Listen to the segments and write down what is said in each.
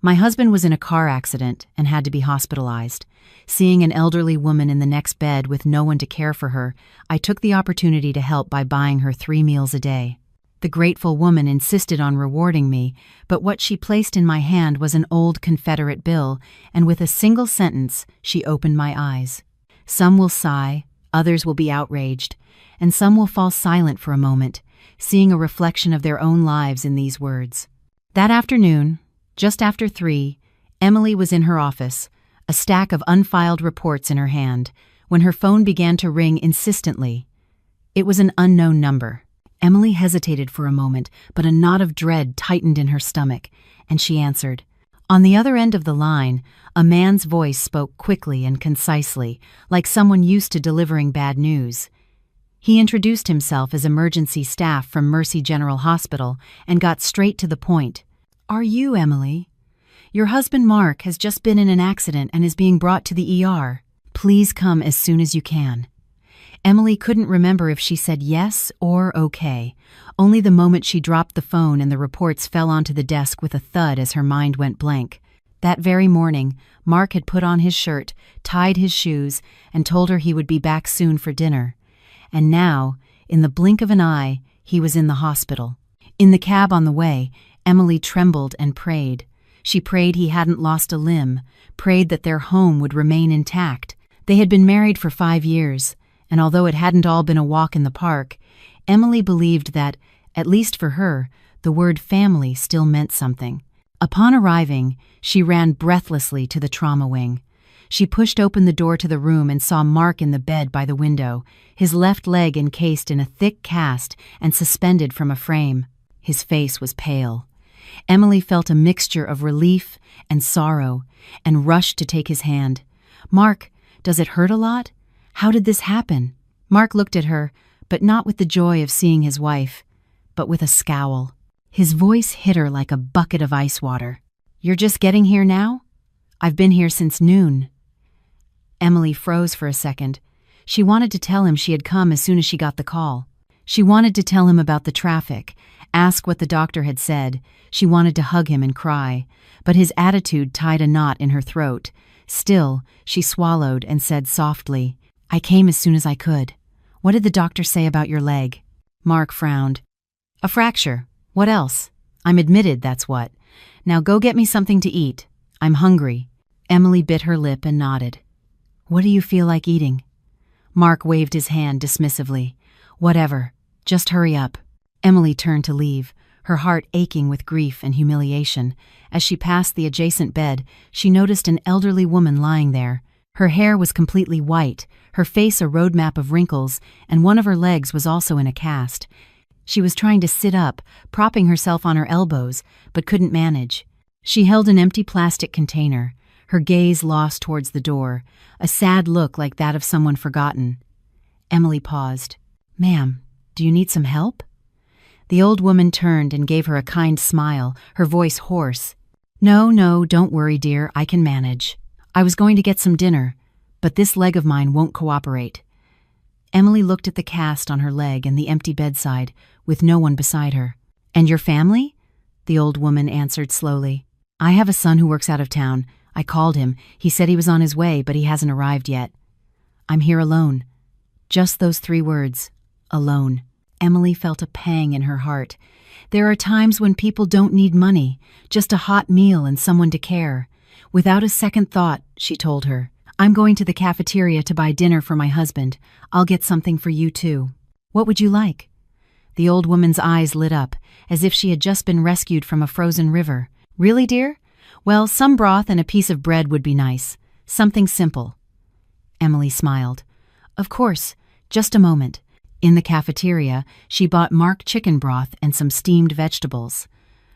My husband was in a car accident and had to be hospitalized. Seeing an elderly woman in the next bed with no one to care for her, I took the opportunity to help by buying her 3 meals a day. The grateful woman insisted on rewarding me, but what she placed in my hand was an old Confederate bill, and with a single sentence, she opened my eyes. Some will sigh, others will be outraged, and some will fall silent for a moment, seeing a reflection of their own lives in these words. That afternoon, just after 3, Emily was in her office, a stack of unfiled reports in her hand, when her phone began to ring insistently. It was an unknown number. Emily hesitated for a moment, but a knot of dread tightened in her stomach, and she answered. On the other end of the line, a man's voice spoke quickly and concisely, like someone used to delivering bad news. He introduced himself as emergency staff from Mercy General Hospital and got straight to the point. Are you Emily? Your husband Mark has just been in an accident and is being brought to the ER. Please come as soon as you can. Emily couldn't remember if she said yes or okay. Only the moment she dropped the phone and the reports fell onto the desk with a thud as her mind went blank. That very morning, Mark had put on his shirt, tied his shoes, and told her he would be back soon for dinner. And now, in the blink of an eye, he was in the hospital. In the cab on the way, Emily trembled and prayed. She prayed he hadn't lost a limb, prayed that their home would remain intact. They had been married for 5 years, and although it hadn't all been a walk in the park, Emily believed that, at least for her, the word family still meant something. Upon arriving, she ran breathlessly to the trauma wing. She pushed open the door to the room and saw Mark in the bed by the window, his left leg encased in a thick cast and suspended from a frame. His face was pale. Emily felt a mixture of relief and sorrow and rushed to take his hand. Mark, does it hurt a lot? How did this happen? Mark looked at her, but not with the joy of seeing his wife, but with a scowl. His voice hit her like a bucket of ice water. You're just getting here now? I've been here since noon. Emily froze for a second. She wanted to tell him she had come as soon as she got the call. She wanted to tell him about the traffic, ask what the doctor had said. She wanted to hug him and cry, but his attitude tied a knot in her throat. Still, she swallowed and said softly, I came as soon as I could. What did the doctor say about your leg? Mark frowned. A fracture. What else? I'm admitted, that's what. Now go get me something to eat. I'm hungry. Emily bit her lip and nodded. What do you feel like eating? Mark waved his hand dismissively. Whatever. Just hurry up. Emily turned to leave, her heart aching with grief and humiliation. As she passed the adjacent bed, she noticed an elderly woman lying there. Her hair was completely white, her face a roadmap of wrinkles, and one of her legs was also in a cast. She was trying to sit up, propping herself on her elbows, but couldn't manage. She held an empty plastic container, her gaze lost towards the door, a sad look like that of someone forgotten. Emily paused. Ma'am, do you need some help? The old woman turned and gave her a kind smile, her voice hoarse. No, don't worry, dear, I can manage. I was going to get some dinner, but this leg of mine won't cooperate. Emily looked at the cast on her leg and the empty bedside, with no one beside her. And your family? The old woman answered slowly. I have a son who works out of town. I called him. He said he was on his way, but he hasn't arrived yet. I'm here alone. Just those 3 words. Alone. Emily felt a pang in her heart. There are times when people don't need money, just a hot meal and someone to care. Without a second thought, she told her, I'm going to the cafeteria to buy dinner for my husband. I'll get something for you too. What would you like? The old woman's eyes lit up, as if she had just been rescued from a frozen river. Really, dear? Well, some broth and a piece of bread would be nice. Something simple. Emily smiled. Of course, just a moment. In the cafeteria, she bought Mark chicken broth and some steamed vegetables.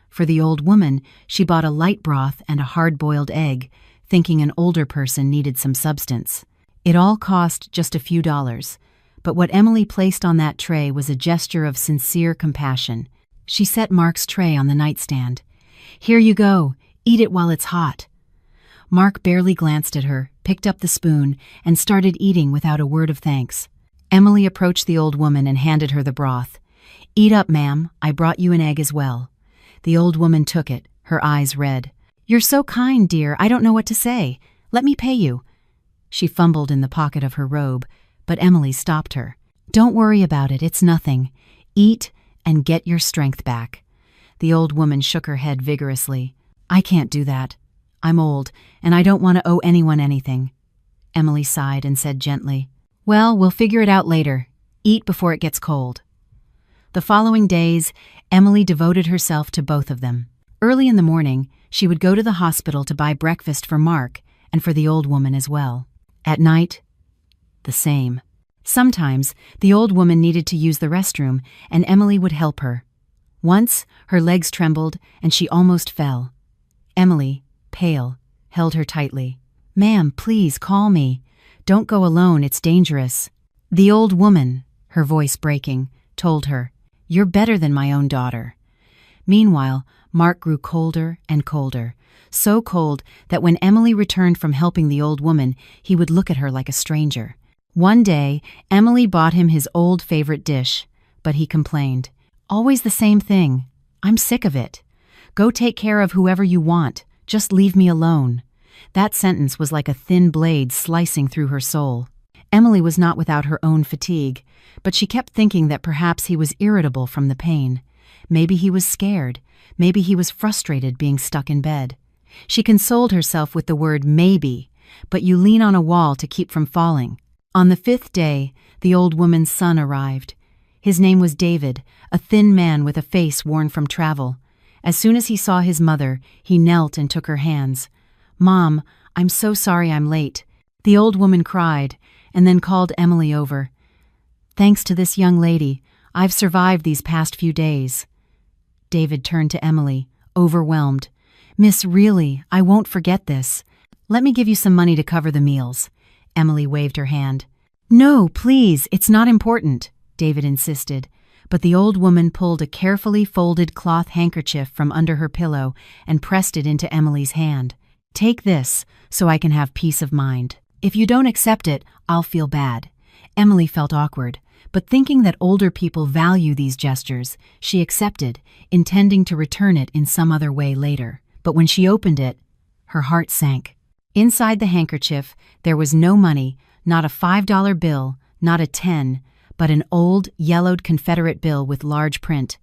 For the old woman, she bought a light broth and a hard-boiled egg, thinking an older person needed some substance. It all cost just a few dollars, but what Emily placed on that tray was a gesture of sincere compassion. She set Mark's tray on the nightstand. Here you go, eat it while it's hot. Mark barely glanced at her, picked up the spoon, and started eating without a word of thanks. Emily approached the old woman and handed her the broth. Eat up, ma'am, I brought you an egg as well. The old woman took it, her eyes red. "You're so kind, dear, I don't know what to say. Let me pay you." She fumbled in the pocket of her robe, but Emily stopped her. "Don't worry about it, it's nothing. Eat and get your strength back." The old woman shook her head vigorously. "I can't do that. I'm old, and I don't want to owe anyone anything." Emily sighed and said gently, "Well, we'll figure it out later. Eat before it gets cold." The following days, Emily devoted herself to both of them. Early in the morning, she would go to the hospital to buy breakfast for Mark and for the old woman as well. At night, the same. Sometimes, the old woman needed to use the restroom, and Emily would help her. Once, her legs trembled, and she almost fell. Emily, pale, held her tightly. "Ma'am, please call me. Don't go alone, it's dangerous." The old woman, her voice breaking, told her, "You're better than my own daughter." Meanwhile, Mark grew colder and colder, so cold that when Emily returned from helping the old woman, he would look at her like a stranger. One day, Emily bought him his old favorite dish, but he complained, "Always the same thing. I'm sick of it. Go take care of whoever you want. Just leave me alone." That sentence was like a thin blade slicing through her soul. Emily was not without her own fatigue, but she kept thinking that perhaps he was irritable from the pain. Maybe he was scared. Maybe he was frustrated being stuck in bed. She consoled herself with the word maybe, but you lean on a wall to keep from falling. On the 5th day, the old woman's son arrived. His name was David, a thin man with a face worn from travel. As soon as he saw his mother, he knelt and took her hands. "Mom, I'm so sorry I'm late." The old woman cried, and then called Emily over. "Thanks to this young lady, I've survived these past few days." David turned to Emily, overwhelmed. "Miss, really, I won't forget this. Let me give you some money to cover the meals." Emily waved her hand. "No, please, it's not important," David insisted, but the old woman pulled a carefully folded cloth handkerchief from under her pillow and pressed it into Emily's hand. "Take this, so I can have peace of mind. If you don't accept it, I'll feel bad." Emily felt awkward, but thinking that older people value these gestures, she accepted, intending to return it in some other way later. But when she opened it, her heart sank. Inside the handkerchief, there was no money, not a $5 bill, not a 10, but an old, yellowed Confederate bill with large print.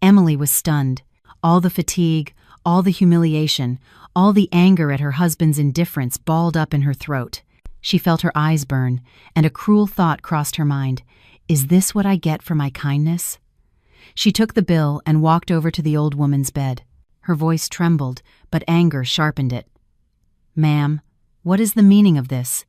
Emily was stunned. All the fatigue, all the humiliation, all the anger at her husband's indifference balled up in her throat. She felt her eyes burn, and a cruel thought crossed her mind. Is this what I get for my kindness? She took the bill and walked over to the old woman's bed. Her voice trembled, but anger sharpened it. "Ma'am, what is the meaning of this?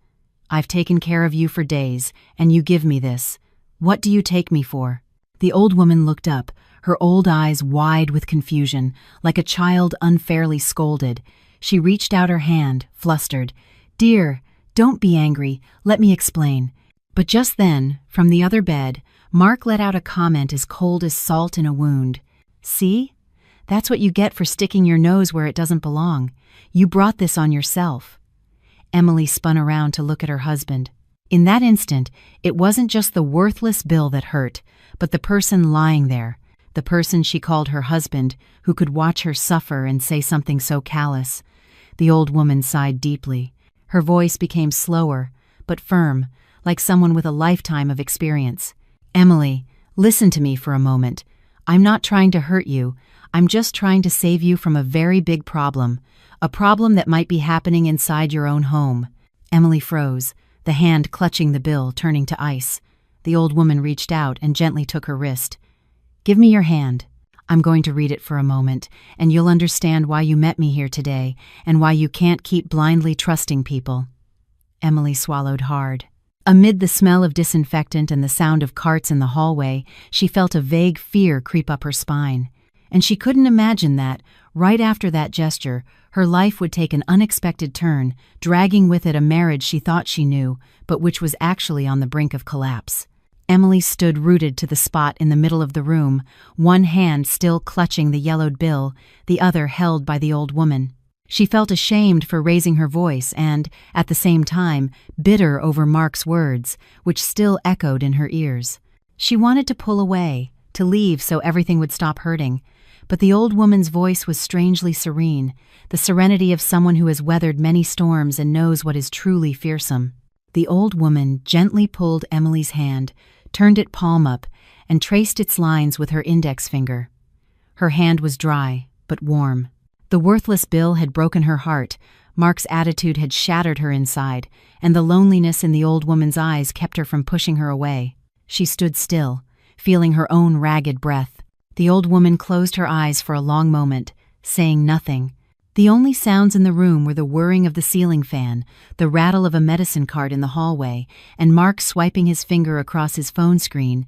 I've taken care of you for days, and you give me this. What do you take me for?" The old woman looked up, her old eyes wide with confusion, like a child unfairly scolded. She reached out her hand, flustered. "Dear, don't be angry. Let me explain." But just then, from the other bed, Mark let out a comment as cold as salt in a wound. "See? That's what you get for sticking your nose where it doesn't belong. You brought this on yourself." Emily spun around to look at her husband. In that instant, it wasn't just the worthless bill that hurt, but the person lying there, the person she called her husband, who could watch her suffer and say something so callous. The old woman sighed deeply. Her voice became slower, but firm, like someone with a lifetime of experience. "Emily, listen to me for a moment. I'm not trying to hurt you. I'm just trying to save you from a very big problem, a problem that might be happening inside your own home." Emily froze, the hand clutching the bill turning to ice. The old woman reached out and gently took her wrist. "Give me your hand. I'm going to read it for a moment, and you'll understand why you met me here today and why you can't keep blindly trusting people." Emily swallowed hard. Amid the smell of disinfectant and the sound of carts in the hallway, she felt a vague fear creep up her spine. And she couldn't imagine that, right after that gesture, her life would take an unexpected turn, dragging with it a marriage she thought she knew, but which was actually on the brink of collapse. Emily stood rooted to the spot in the middle of the room, one hand still clutching the yellowed bill, the other held by the old woman. She felt ashamed for raising her voice and, at the same time, bitter over Mark's words, which still echoed in her ears. She wanted to pull away, to leave so everything would stop hurting, But the old woman's voice was strangely serene, the serenity of someone who has weathered many storms and knows what is truly fearsome. The old woman gently pulled Emily's hand, turned it palm up, and traced its lines with her index finger. Her hand was dry, but warm. The worthless bill had broken her heart, Mark's attitude had shattered her inside, and the loneliness in the old woman's eyes kept her from pushing her away. She stood still, feeling her own ragged breath. The old woman closed her eyes for a long moment, saying nothing. The only sounds in the room were the whirring of the ceiling fan, the rattle of a medicine cart in the hallway, and Mark swiping his finger across his phone screen,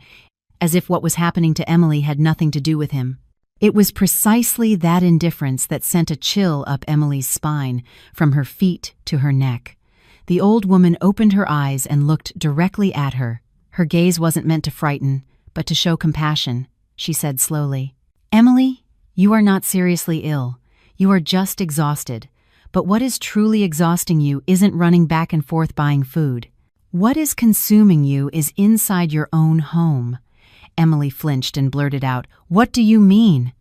as if what was happening to Emily had nothing to do with him. It was precisely that indifference that sent a chill up Emily's spine, from her feet to her neck. The old woman opened her eyes and looked directly at her. Her gaze wasn't meant to frighten, but to show compassion. She said slowly, "Emily, you are not seriously ill. You are just exhausted. But what is truly exhausting you isn't running back and forth buying food. What is consuming you is inside your own home." Emily flinched and blurted out, "What do you mean?"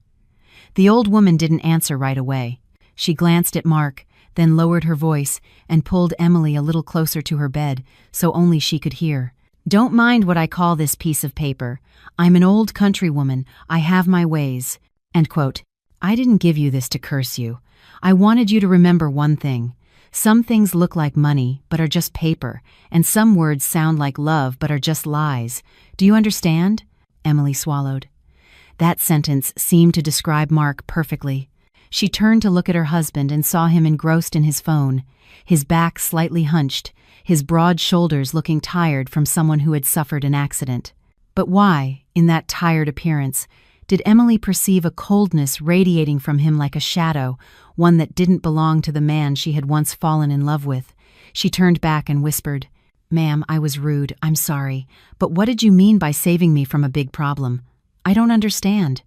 The old woman didn't answer right away. She glanced at Mark, then lowered her voice and pulled Emily a little closer to her bed so only she could hear. "Don't mind what I call this piece of paper. I'm an old countrywoman. I have my ways." End quote. "I didn't give you this to curse you. I wanted you to remember one thing. Some things look like money, but are just paper, and some words sound like love, but are just lies. Do you understand?" Emily swallowed. That sentence seemed to describe Mark perfectly. She turned to look at her husband and saw him engrossed in his phone, his back slightly hunched, his broad shoulders looking tired from someone who had suffered an accident. But why, in that tired appearance, did Emily perceive a coldness radiating from him like a shadow, one that didn't belong to the man she had once fallen in love with? She turned back and whispered, "Ma'am, I was rude, I'm sorry, but what did you mean by saving me from a big problem? I don't understand."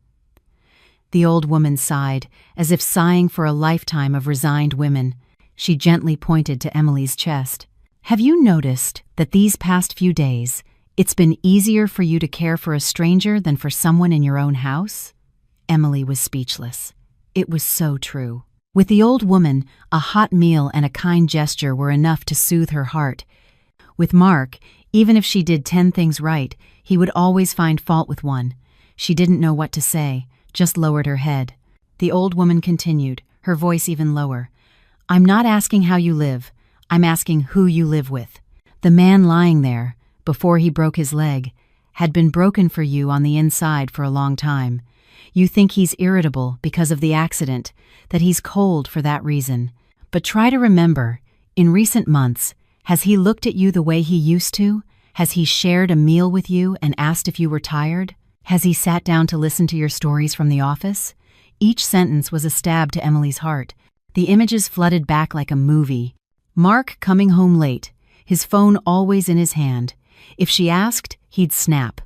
The old woman sighed, as if sighing for a lifetime of resigned women. She gently pointed to Emily's chest. "Have you noticed that these past few days, it's been easier for you to care for a stranger than for someone in your own house?" Emily was speechless. It was so true. With the old woman, a hot meal and a kind gesture were enough to soothe her heart. With Mark, even if she did 10 things right, he would always find fault with one. She didn't know what to say, just lowered her head. The old woman continued, her voice even lower. "I'm not asking how you live. I'm asking who you live with. The man lying there, before he broke his leg, had been broken for you on the inside for a long time. You think he's irritable because of the accident, that he's cold for that reason. But try to remember, in recent months, has he looked at you the way he used to? Has he shared a meal with you and asked if you were tired? Has he sat down to listen to your stories from the office?" Each sentence was a stab to Emily's heart. The images flooded back like a movie. Mark coming home late, his phone always in his hand. If she asked, he'd snap.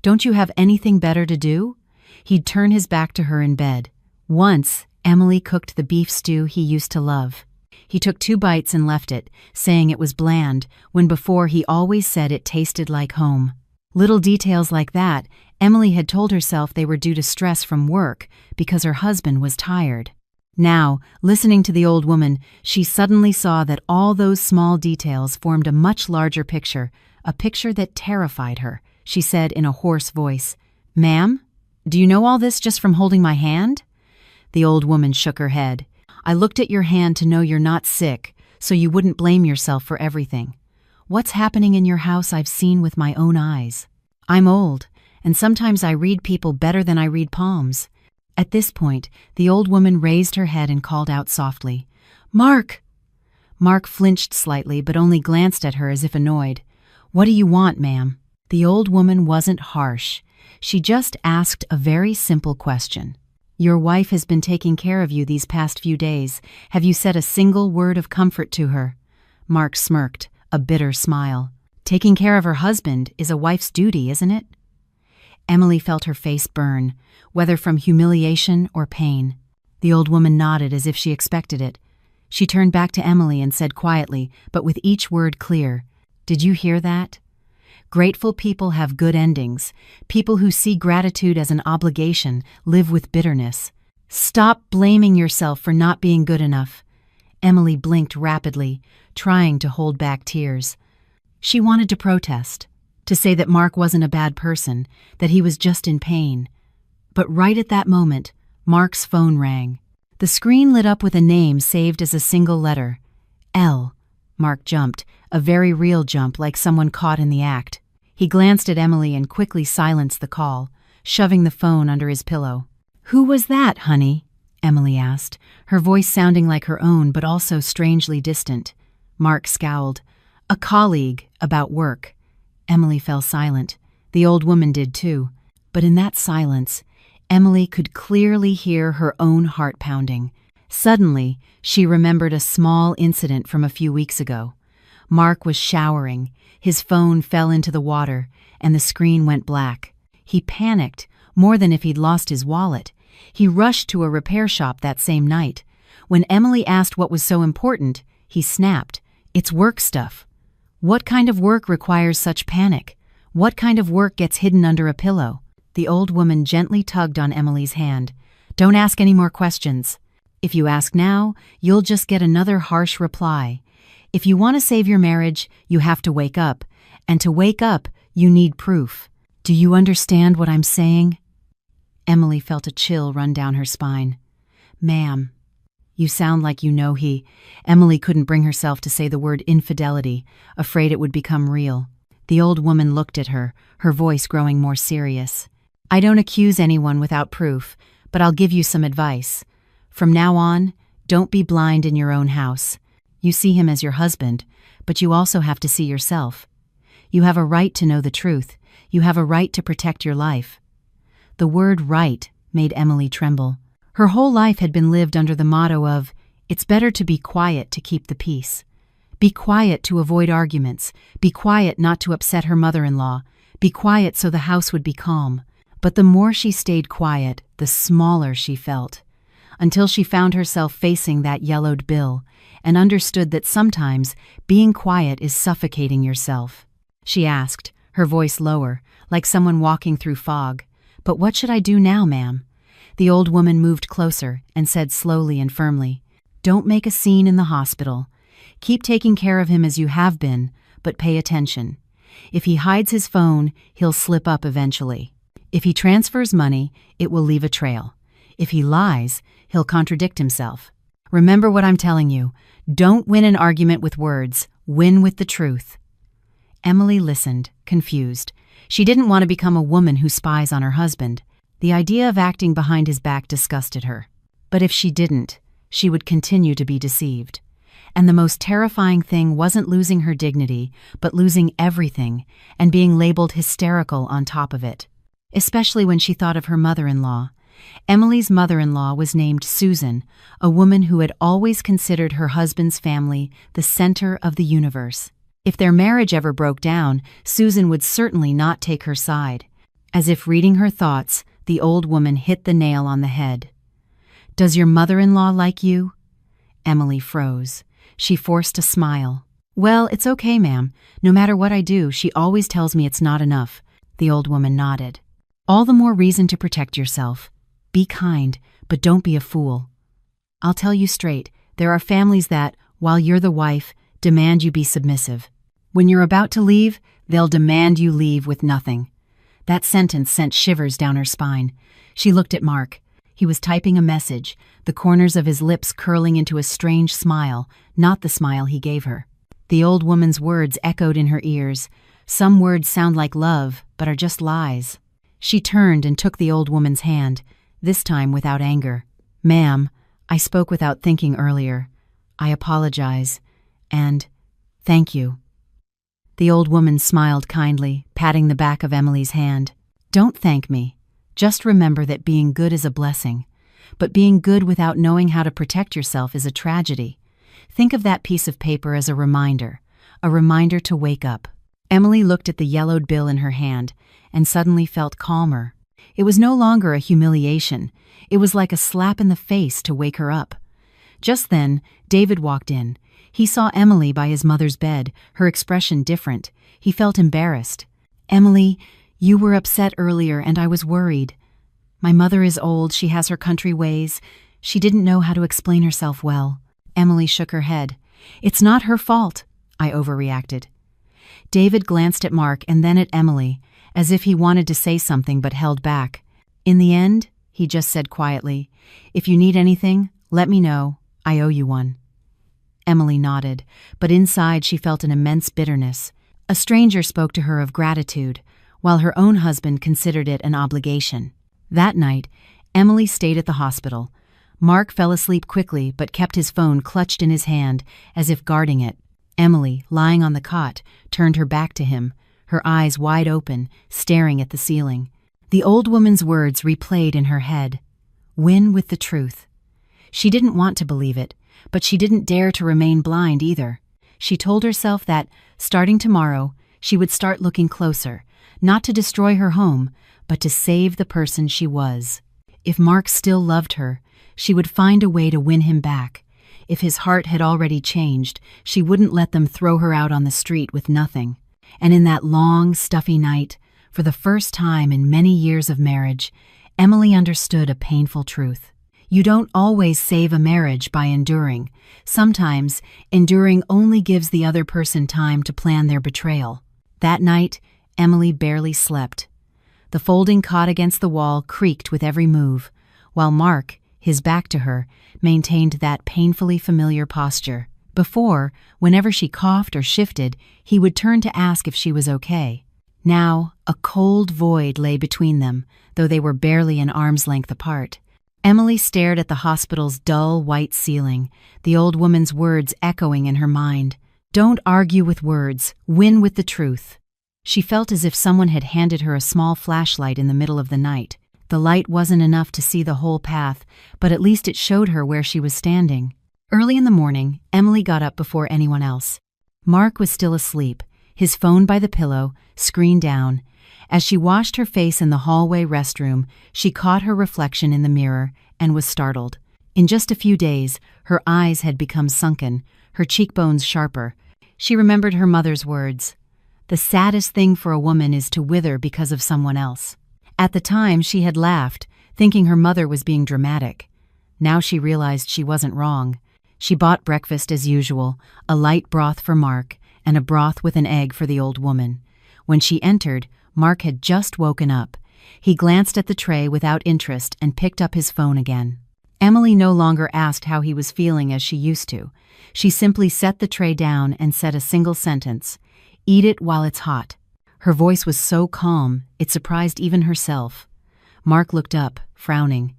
"Don't you have anything better to do?" He'd turn his back to her in bed. Once, Emily cooked the beef stew he used to love. He took 2 bites and left it, saying it was bland, when before he always said it tasted like home. Little details like that, Emily had told herself they were due to stress from work because her husband was tired. Now, listening to the old woman, she suddenly saw that all those small details formed a much larger picture, a picture that terrified her. She said in a hoarse voice, "Ma'am, do you know all this just from holding my hand?" The old woman shook her head. "I looked at your hand to know you're not sick, so you wouldn't blame yourself for everything. What's happening in your house I've seen with my own eyes. I'm old, and sometimes I read people better than I read palms." At this point, the old woman raised her head and called out softly, "Mark!" Mark flinched slightly but only glanced at her as if annoyed. "What do you want, ma'am?" The old woman wasn't harsh. She just asked a very simple question. "Your wife has been taking care of you these past few days. Have you said a single word of comfort to her?" Mark smirked, a bitter smile. "Taking care of her husband is a wife's duty, isn't it?" Emily felt her face burn, whether from humiliation or pain. The old woman nodded as if she expected it. She turned back to Emily and said quietly, but with each word clear, "Did you hear that? Grateful people have good endings. People who see gratitude as an obligation live with bitterness. Stop blaming yourself for not being good enough. Emily blinked rapidly, trying to hold back tears. She wanted to protest, to say that Mark wasn't a bad person, that he was just in pain. But right at that moment, Mark's phone rang. The screen lit up with a name saved as a single letter. L. Mark jumped, a very real jump like someone caught in the act. He glanced at Emily and quickly silenced the call, shoving the phone under his pillow. "Who was that, honey?" Emily asked, her voice sounding like her own but also strangely distant. Mark scowled. "A colleague, about work." Emily fell silent. The old woman did too. But in that silence, Emily could clearly hear her own heart pounding. Suddenly, she remembered a small incident from a few weeks ago. Mark was showering, his phone fell into the water, and the screen went black. He panicked, more than if he'd lost his wallet. He rushed to a repair shop that same night. When Emily asked what was so important, he snapped, "It's work stuff." What kind of work requires such panic? What kind of work gets hidden under a pillow? The old woman gently tugged on Emily's hand. "Don't ask any more questions. If you ask now, you'll just get another harsh reply. If you want to save your marriage, you have to wake up. And to wake up, you need proof. Do you understand what I'm saying?" Emily felt a chill run down her spine. "Ma'am, you sound like you know he—" Emily couldn't bring herself to say the word infidelity, afraid it would become real. The old woman looked at her, her voice growing more serious. "I don't accuse anyone without proof, but I'll give you some advice. From now on, don't be blind in your own house. You see him as your husband, but you also have to see yourself. You have a right to know the truth. You have a right to protect your life." The word "right" made Emily tremble. Her whole life had been lived under the motto of, "It's better to be quiet to keep the peace." Be quiet to avoid arguments. Be quiet not to upset her mother-in-law. Be quiet so the house would be calm. But the more she stayed quiet, the smaller she felt. Until she found herself facing that yellowed bill and understood that sometimes being quiet is suffocating yourself. She asked, her voice lower, like someone walking through fog, "But what should I do now, ma'am?" The old woman moved closer and said slowly and firmly, "Don't make a scene in the hospital. Keep taking care of him as you have been, but pay attention. If he hides his phone, he'll slip up eventually. If he transfers money, it will leave a trail. If he lies, he'll contradict himself. Remember what I'm telling you. Don't win an argument with words. Win with the truth." Emily listened, confused. She didn't want to become a woman who spies on her husband. The idea of acting behind his back disgusted her. But if she didn't, she would continue to be deceived. And the most terrifying thing wasn't losing her dignity, but losing everything and being labeled hysterical on top of it. Especially when she thought of her mother-in-law. Emily's mother-in-law was named Susan, a woman who had always considered her husband's family the center of the universe. If their marriage ever broke down, Susan would certainly not take her side. As if reading her thoughts, the old woman hit the nail on the head. "Does your mother-in-law like you?" Emily froze. She forced a smile. "Well, it's okay, ma'am. No matter what I do, she always tells me it's not enough." The old woman nodded. "All the more reason to protect yourself. Be kind, but don't be a fool. I'll tell you straight, there are families that, while you're the wife, demand you be submissive. When you're about to leave, they'll demand you leave with nothing." That sentence sent shivers down her spine. She looked at Mark. He was typing a message, the corners of his lips curling into a strange smile, not the smile he gave her. The old woman's words echoed in her ears. Some words sound like love, but are just lies. She turned and took the old woman's hand, this time without anger. "Ma'am, I spoke without thinking earlier. I apologize. And thank you." The old woman smiled kindly, patting the back of Emily's hand. "Don't thank me. Just remember that being good is a blessing. But being good without knowing how to protect yourself is a tragedy. Think of that piece of paper as a reminder to wake up." Emily looked at the yellowed bill in her hand and suddenly felt calmer. It was no longer a humiliation. It was like a slap in the face to wake her up. Just then, David walked in. He saw Emily by his mother's bed, her expression different. He felt embarrassed. "Emily, you were upset earlier and I was worried. My mother is old, she has her country ways. She didn't know how to explain herself well." Emily shook her head. "It's not her fault." I overreacted. David glanced at Mark and then at Emily, as if he wanted to say something but held back. "In the end," he just said quietly, "if you need anything, let me know. I owe you one." Emily nodded, but inside she felt an immense bitterness. A stranger spoke to her of gratitude, while her own husband considered it an obligation. That night, Emily stayed at the hospital. Mark fell asleep quickly but kept his phone clutched in his hand, as if guarding it. Emily, lying on the cot, turned her back to him, her eyes wide open, staring at the ceiling. The old woman's words replayed in her head. "Win with the truth." She didn't want to believe it, but she didn't dare to remain blind either. She told herself that, starting tomorrow, she would start looking closer, not to destroy her home, but to save the person she was. If Mark still loved her, she would find a way to win him back. If his heart had already changed, she wouldn't let them throw her out on the street with nothing. And in that long, stuffy night, for the first time in many years of marriage, Emily understood a painful truth. You don't always save a marriage by enduring. Sometimes, enduring only gives the other person time to plan their betrayal. That night, Emily barely slept. The folding cot against the wall creaked with every move, while Mark, his back to her, maintained that painfully familiar posture. Before, whenever she coughed or shifted, he would turn to ask if she was okay. Now, a cold void lay between them, though they were barely an arm's length apart. Emily stared at the hospital's dull white ceiling, the old woman's words echoing in her mind. "Don't argue with words, win with the truth." She felt as if someone had handed her a small flashlight in the middle of the night. The light wasn't enough to see the whole path, but at least it showed her where she was standing. Early in the morning, Emily got up before anyone else. Mark was still asleep, his phone by the pillow, screen down. As she washed her face in the hallway restroom, she caught her reflection in the mirror and was startled. In just a few days, her eyes had become sunken, her cheekbones sharper. She remembered her mother's words. "The saddest thing for a woman is to wither because of someone else." At the time, she had laughed, thinking her mother was being dramatic. Now she realized she wasn't wrong. She bought breakfast as usual, a light broth for Mark, and a broth with an egg for the old woman. When she entered, Mark had just woken up. He glanced at the tray without interest and picked up his phone again. Emily no longer asked how he was feeling as she used to. She simply set the tray down and said a single sentence, "Eat it while it's hot." Her voice was so calm, it surprised even herself. Mark looked up, frowning.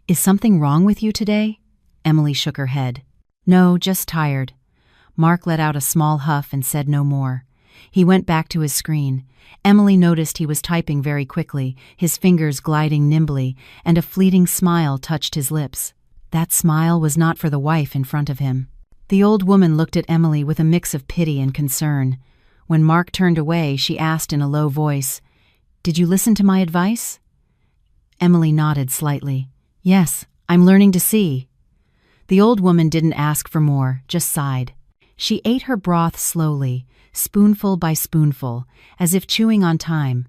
"Is something wrong with you today?" Emily shook her head. "No, just tired." Mark let out a small huff and said no more. He went back to his screen. Emily noticed he was typing very quickly, his fingers gliding nimbly, and a fleeting smile touched his lips. That smile was not for the wife in front of him. The old woman looked at Emily with a mix of pity and concern. When Mark turned away, she asked in a low voice, "Did you listen to my advice?" Emily nodded slightly. "Yes, I'm learning to see." The old woman didn't ask for more, just sighed. She ate her broth slowly, spoonful by spoonful, as if chewing on time.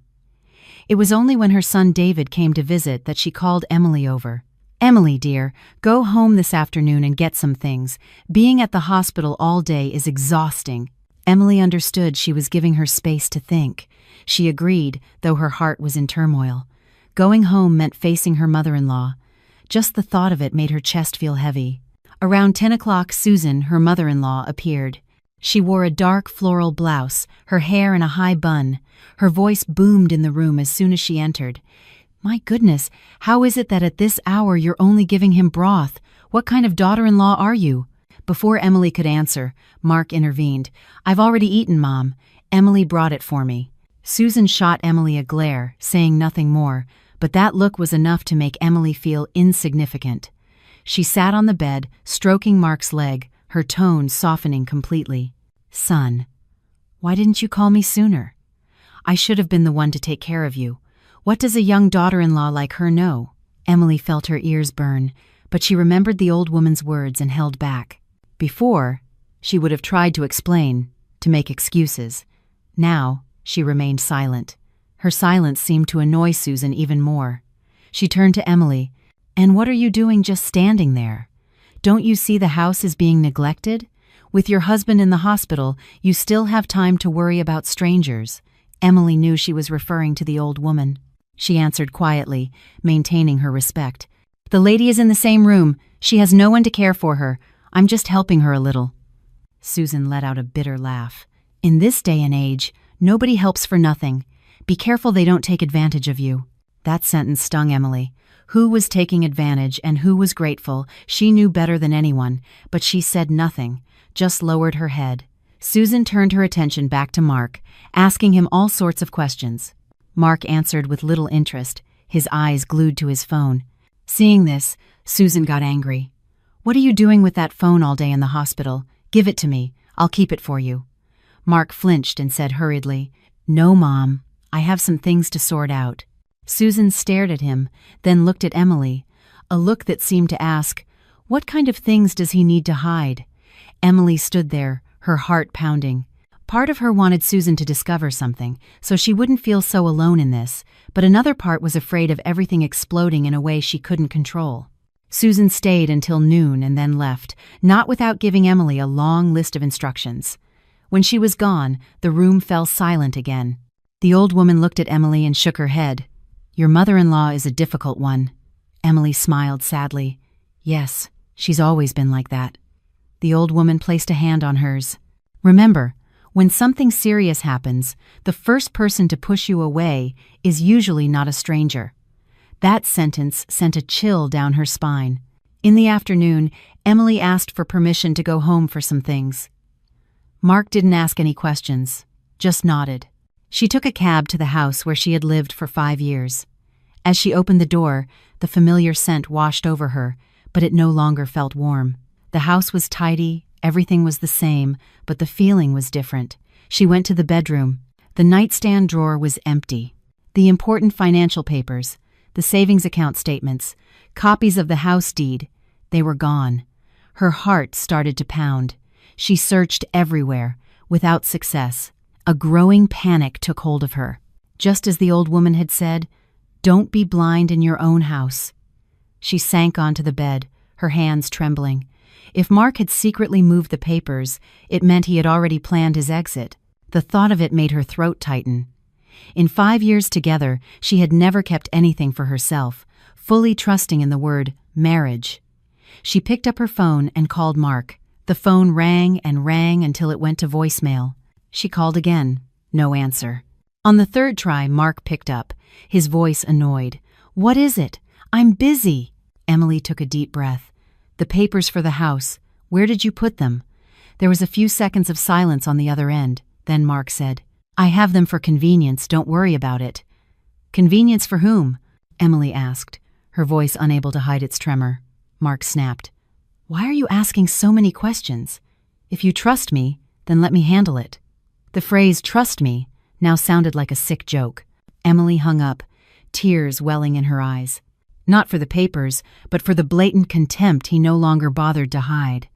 It was only when her son David came to visit that she called Emily over. "Emily, dear, go home this afternoon and get some things. Being at the hospital all day is exhausting." Emily understood she was giving her space to think. She agreed, though her heart was in turmoil. Going home meant facing her mother-in-law. Just the thought of it made her chest feel heavy. Around 10 o'clock, Susan, her mother-in-law, appeared. She wore a dark floral blouse, her hair in a high bun. Her voice boomed in the room as soon as she entered. "My goodness, how is it that at this hour you're only giving him broth? What kind of daughter-in-law are you?" Before Emily could answer, Mark intervened. "I've already eaten, Mom. Emily brought it for me." Susan shot Emily a glare, saying nothing more, but that look was enough to make Emily feel insignificant. She sat on the bed, stroking Mark's leg, her tone softening completely. "Son, why didn't you call me sooner? I should have been the one to take care of you. What does a young daughter-in-law like her know?" Emily felt her ears burn, but she remembered the old woman's words and held back. Before, she would have tried to explain, to make excuses. Now, she remained silent. Her silence seemed to annoy Susan even more. She turned to Emily. "And what are you doing just standing there? Don't you see the house is being neglected? With your husband in the hospital, you still have time to worry about strangers." Emily knew she was referring to the old woman. She answered quietly, maintaining her respect. "The lady is in the same room. She has no one to care for her. I'm just helping her a little." Susan let out a bitter laugh. "In this day and age, nobody helps for nothing. Be careful they don't take advantage of you." That sentence stung Emily. Who was taking advantage and who was grateful, she knew better than anyone, but she said nothing, just lowered her head. Susan turned her attention back to Mark, asking him all sorts of questions. Mark answered with little interest, his eyes glued to his phone. Seeing this, Susan got angry. "What are you doing with that phone all day in the hospital? Give it to me. I'll keep it for you." Mark flinched and said hurriedly, "No, Mom. I have some things to sort out." Susan stared at him, then looked at Emily, a look that seemed to ask, "What kind of things does he need to hide?" Emily stood there, her heart pounding. Part of her wanted Susan to discover something, so she wouldn't feel so alone in this, but another part was afraid of everything exploding in a way she couldn't control. Susan stayed until noon and then left, not without giving Emily a long list of instructions. When she was gone, the room fell silent again. The old woman looked at Emily and shook her head. "Your mother-in-law is a difficult one." Emily smiled sadly. "Yes, she's always been like that." The old woman placed a hand on hers. "Remember, when something serious happens, the first person to push you away is usually not a stranger." That sentence sent a chill down her spine. In the afternoon, Emily asked for permission to go home for some things. Mark didn't ask any questions, just nodded. She took a cab to the house where she had lived for 5 years. As she opened the door, the familiar scent washed over her, but it no longer felt warm. The house was tidy, everything was the same, but the feeling was different. She went to the bedroom. The nightstand drawer was empty. The important financial papers, the savings account statements, copies of the house deed, they were gone. Her heart started to pound. She searched everywhere, without success. A growing panic took hold of her. Just as the old woman had said, "Don't be blind in your own house." She sank onto the bed, her hands trembling. If Mark had secretly moved the papers, it meant he had already planned his exit. The thought of it made her throat tighten. In 5 years together, she had never kept anything for herself, fully trusting in the word marriage. She picked up her phone and called Mark. The phone rang and rang until it went to voicemail. She called again. No answer. On the third try, Mark picked up, his voice annoyed. "What is it? I'm busy." Emily took a deep breath. "The papers for the house. Where did you put them?" There was a few seconds of silence on the other end. Then Mark said, "I have them for convenience, don't worry about it." "Convenience for whom?" Emily asked, her voice unable to hide its tremor. Mark snapped, "Why are you asking so many questions? If you trust me, then let me handle it." The phrase "trust me" now sounded like a sick joke. Emily hung up, tears welling in her eyes. Not for the papers, but for the blatant contempt he no longer bothered to hide.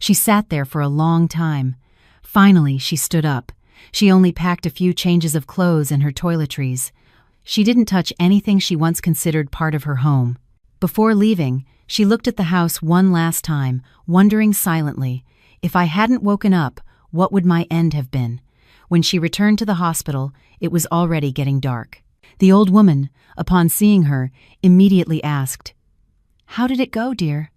She sat there for a long time. Finally, she stood up. She only packed a few changes of clothes and her toiletries. She didn't touch anything she once considered part of her home. Before leaving, she looked at the house one last time, wondering silently, if I hadn't woken up, what would my end have been? When she returned to the hospital, it was already getting dark. The old woman, upon seeing her, immediately asked, "How did it go, dear?"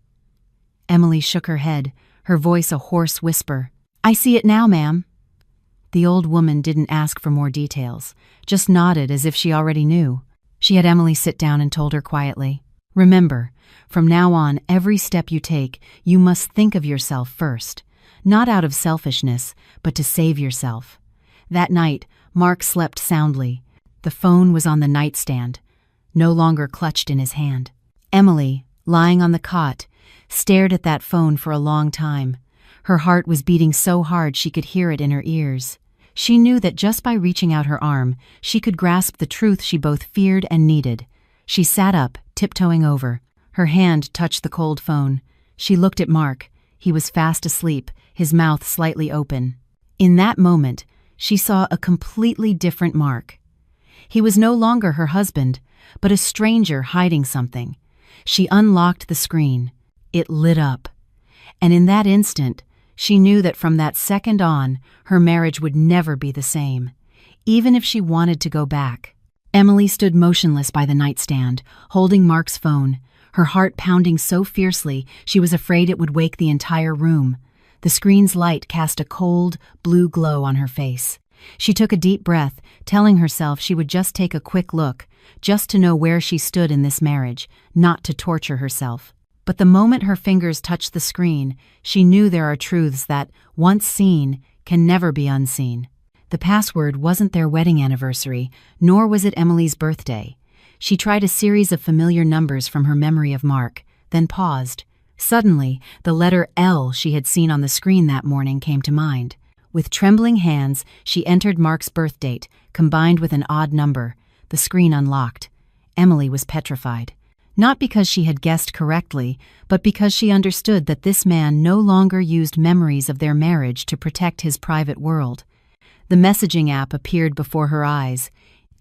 Emily shook her head, her voice a hoarse whisper. "I see it now, ma'am." The old woman didn't ask for more details, just nodded as if she already knew. She had Emily sit down and told her quietly, "Remember, from now on, every step you take, you must think of yourself first, not out of selfishness, but to save yourself." That night, Mark slept soundly. The phone was on the nightstand, no longer clutched in his hand. Emily, lying on the cot, stared at that phone for a long time. Her heart was beating so hard she could hear it in her ears. She knew that just by reaching out her arm, she could grasp the truth she both feared and needed. She sat up, tiptoeing over. Her hand touched the cold phone. She looked at Mark. He was fast asleep, his mouth slightly open. In that moment, she saw a completely different Mark. He was no longer her husband, but a stranger hiding something. She unlocked the screen. It lit up. And in that instant, she knew that from that second on, her marriage would never be the same, even if she wanted to go back. Emily stood motionless by the nightstand, holding Mark's phone, her heart pounding so fiercely she was afraid it would wake the entire room. The screen's light cast a cold, blue glow on her face. She took a deep breath, telling herself she would just take a quick look, just to know where she stood in this marriage, not to torture herself. But the moment her fingers touched the screen, she knew there are truths that, once seen, can never be unseen. The password wasn't their wedding anniversary, nor was it Emily's birthday. She tried a series of familiar numbers from her memory of Mark, then paused. Suddenly, the letter L she had seen on the screen that morning came to mind. With trembling hands, she entered Mark's birth date, combined with an odd number. The screen unlocked. Emily was petrified. Not because she had guessed correctly, but because she understood that this man no longer used memories of their marriage to protect his private world. The messaging app appeared before her eyes.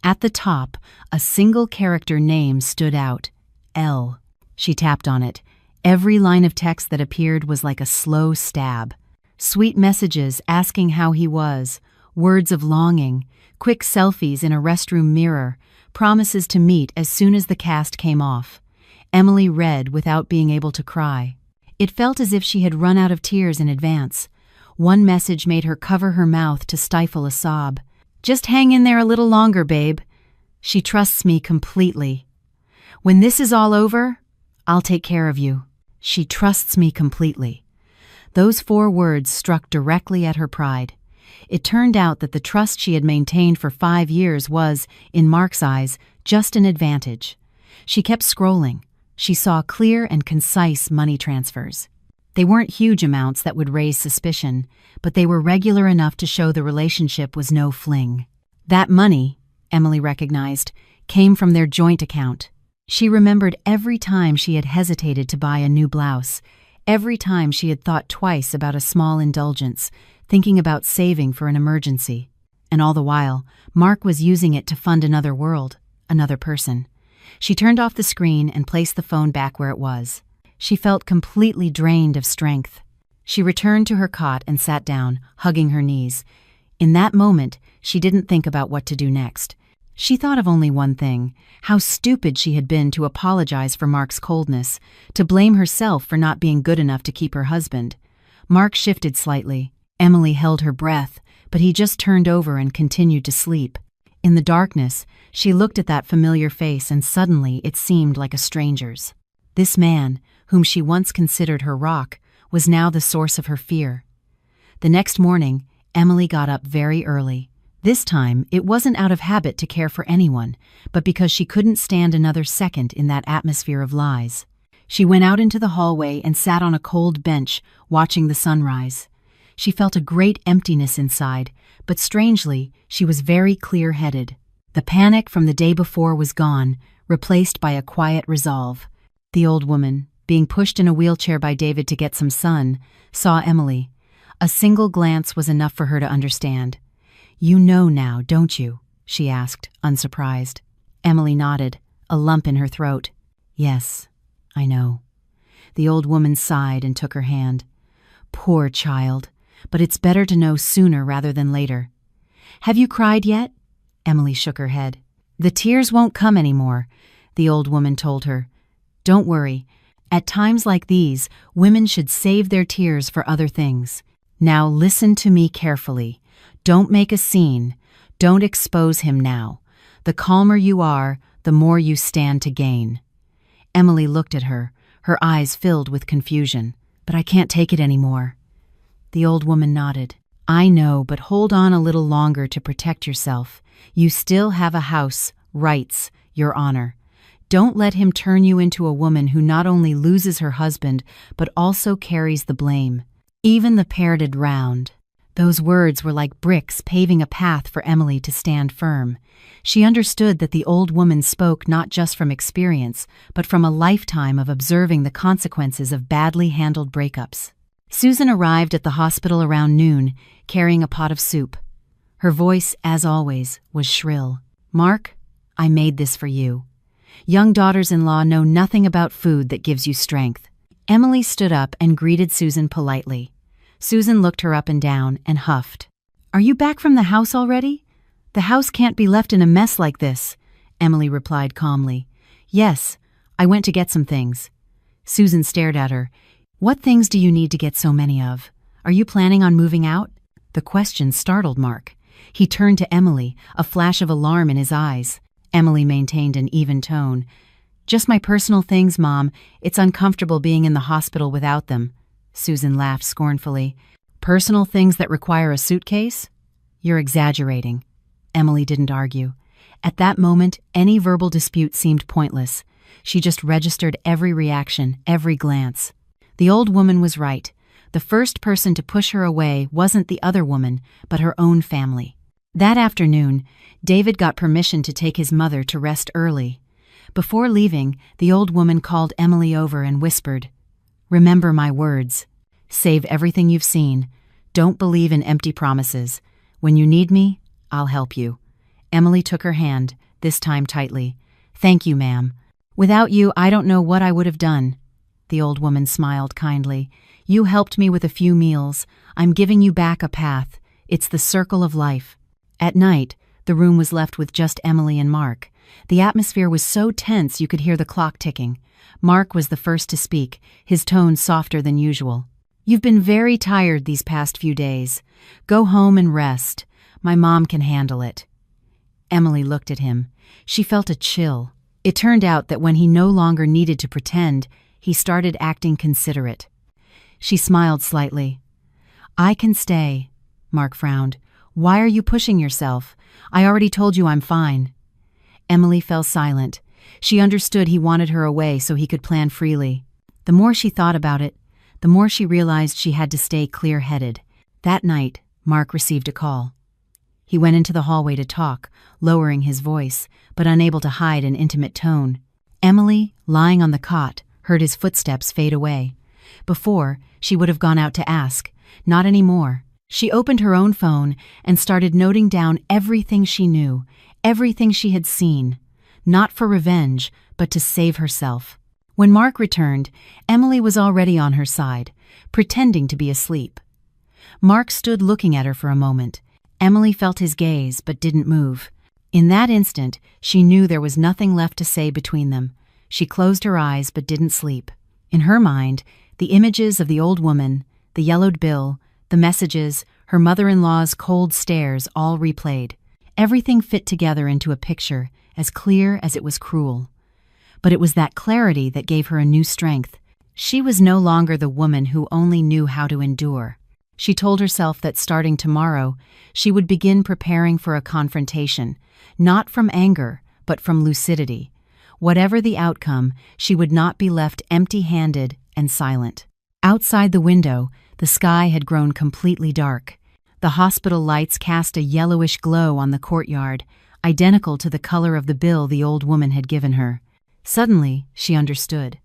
At the top, a single-character name stood out. L. She tapped on it. Every line of text that appeared was like a slow stab. Sweet messages asking how he was, words of longing, quick selfies in a restroom mirror, promises to meet as soon as the cast came off. Emily read without being able to cry. It felt as if she had run out of tears in advance. One message made her cover her mouth to stifle a sob. "Just hang in there a little longer, babe. She trusts me completely. When this is all over, I'll take care of you. She trusts me completely." Those 4 words struck directly at her pride. It turned out that the trust she had maintained for 5 years was, in Mark's eyes, just an advantage. She kept scrolling. She saw clear and concise money transfers. They weren't huge amounts that would raise suspicion, but they were regular enough to show the relationship was no fling. That money, Emily recognized, came from their joint account. She remembered every time she had hesitated to buy a new blouse, every time she had thought twice about a small indulgence, thinking about saving for an emergency. And all the while, Mark was using it to fund another world, another person. She turned off the screen and placed the phone back where it was. She felt completely drained of strength. She returned to her cot and sat down, hugging her knees. In that moment, she didn't think about what to do next. She thought of only one thing: how stupid she had been to apologize for Mark's coldness, to blame herself for not being good enough to keep her husband. Mark shifted slightly. Emily held her breath, but he just turned over and continued to sleep. In the darkness, she looked at that familiar face and suddenly it seemed like a stranger's. This man, whom she once considered her rock, was now the source of her fear. The next morning, Emily got up very early. This time, it wasn't out of habit to care for anyone, but because she couldn't stand another second in that atmosphere of lies. She went out into the hallway and sat on a cold bench, watching the sunrise. She felt a great emptiness inside, but strangely, she was very clear-headed. The panic from the day before was gone, replaced by a quiet resolve. The old woman, being pushed in a wheelchair by David to get some sun, saw Emily. A single glance was enough for her to understand. "You know now, don't you?" she asked, unsurprised. Emily nodded, a lump in her throat. "Yes, I know." The old woman sighed and took her hand. "Poor child, but it's better to know sooner rather than later." "Have you cried yet?" Emily shook her head. "The tears won't come anymore," the old woman told her. "Don't worry. At times like these, women should save their tears for other things. Now listen to me carefully. Don't make a scene. Don't expose him now. The calmer you are, the more you stand to gain." Emily looked at her, her eyes filled with confusion. "But I can't take it anymore." The old woman nodded. "I know, but hold on a little longer to protect yourself. You still have a house, rights, your honor. Don't let him turn you into a woman who not only loses her husband, but also carries the blame. Even the parted round." Those words were like bricks paving a path for Emily to stand firm. She understood that the old woman spoke not just from experience, but from a lifetime of observing the consequences of badly handled breakups. Susan arrived at the hospital around noon, carrying a pot of soup. Her voice, as always, was shrill. "Mark, I made this for you. Young daughters-in-law know nothing about food that gives you strength." Emily stood up and greeted Susan politely. Susan looked her up and down and huffed. "Are you back from the house already?" "The house can't be left in a mess like this," Emily replied calmly. "Yes, I went to get some things." Susan stared at her. "What things do you need to get so many of? Are you planning on moving out?" The question startled Mark. He turned to Emily, a flash of alarm in his eyes. Emily maintained an even tone. "Just my personal things, Mom. It's uncomfortable being in the hospital without them." Susan laughed scornfully. "Personal things that require a suitcase? You're exaggerating." Emily didn't argue. At that moment, any verbal dispute seemed pointless. She just registered every reaction, every glance. The old woman was right. The first person to push her away wasn't the other woman, but her own family. That afternoon, David got permission to take his mother to rest early. Before leaving, the old woman called Emily over and whispered, "Remember my words. Save everything you've seen. Don't believe in empty promises. When you need me, I'll help you." Emily took her hand, this time tightly. "Thank you, ma'am. Without you, I don't know what I would have done." The old woman smiled kindly. "You helped me with a few meals. I'm giving you back a path. It's the circle of life." At night, the room was left with just Emily and Mark. The atmosphere was so tense you could hear the clock ticking. Mark was the first to speak, his tone softer than usual. "You've been very tired these past few days. Go home and rest. My mom can handle it." Emily looked at him. She felt a chill. It turned out that when he no longer needed to pretend, he started acting considerate. She smiled slightly. "I can stay." Mark frowned. "Why are you pushing yourself? I already told you I'm fine." Emily fell silent. She understood he wanted her away so he could plan freely. The more she thought about it, the more she realized she had to stay clear-headed. That night, Mark received a call. He went into the hallway to talk, lowering his voice, but unable to hide an intimate tone. Emily, lying on the cot, heard his footsteps fade away. Before, she would have gone out to ask. Not anymore. She opened her own phone and started noting down everything she knew, everything she had seen. Not for revenge, but to save herself. When Mark returned, Emily was already on her side, pretending to be asleep. Mark stood looking at her for a moment. Emily felt his gaze, but didn't move. In that instant, she knew there was nothing left to say between them. She closed her eyes, but didn't sleep. In her mind, the images of the old woman, the yellowed bill, the messages, her mother-in-law's cold stares all replayed. Everything fit together into a picture, as clear as it was cruel. But it was that clarity that gave her a new strength. She was no longer the woman who only knew how to endure. She told herself that starting tomorrow, she would begin preparing for a confrontation, not from anger, but from lucidity. Whatever the outcome, she would not be left empty-handed and silent. Outside the window, the sky had grown completely dark. The hospital lights cast a yellowish glow on the courtyard, identical to the color of the bill the old woman had given her. Suddenly, she understood.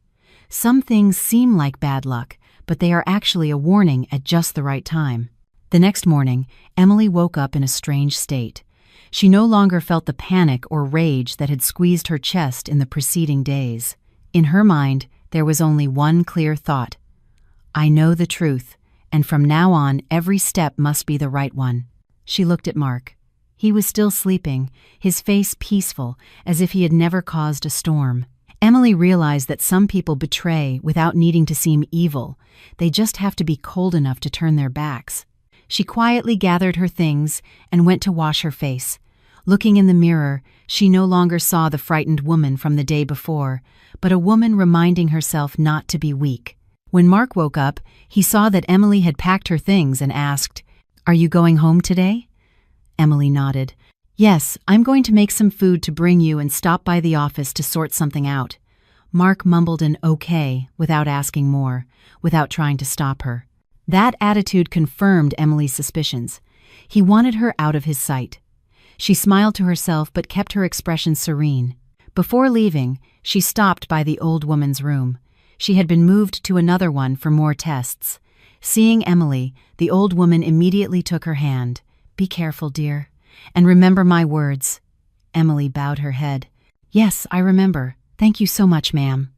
Some things seem like bad luck, but they are actually a warning at just the right time. The next morning, Emily woke up in a strange state. She no longer felt the panic or rage that had squeezed her chest in the preceding days. In her mind, there was only one clear thought. I know the truth, and from now on, every step must be the right one. She looked at Mark. He was still sleeping, his face peaceful, as if he had never caused a storm. Emily realized that some people betray without needing to seem evil. They just have to be cold enough to turn their backs. She quietly gathered her things and went to wash her face. Looking in the mirror, she no longer saw the frightened woman from the day before, but a woman reminding herself not to be weak. When Mark woke up, he saw that Emily had packed her things and asked, "Are you going home today?" Emily nodded. "Yes, I'm going to make some food to bring you and stop by the office to sort something out." Mark mumbled an okay without asking more, without trying to stop her. That attitude confirmed Emily's suspicions. He wanted her out of his sight. She smiled to herself but kept her expression serene. Before leaving, she stopped by the old woman's room. She had been moved to another one for more tests. Seeing Emily, the old woman immediately took her hand. "Be careful, dear. And remember my words. Emily bowed her head. "Yes, I remember. Thank you so much, ma'am."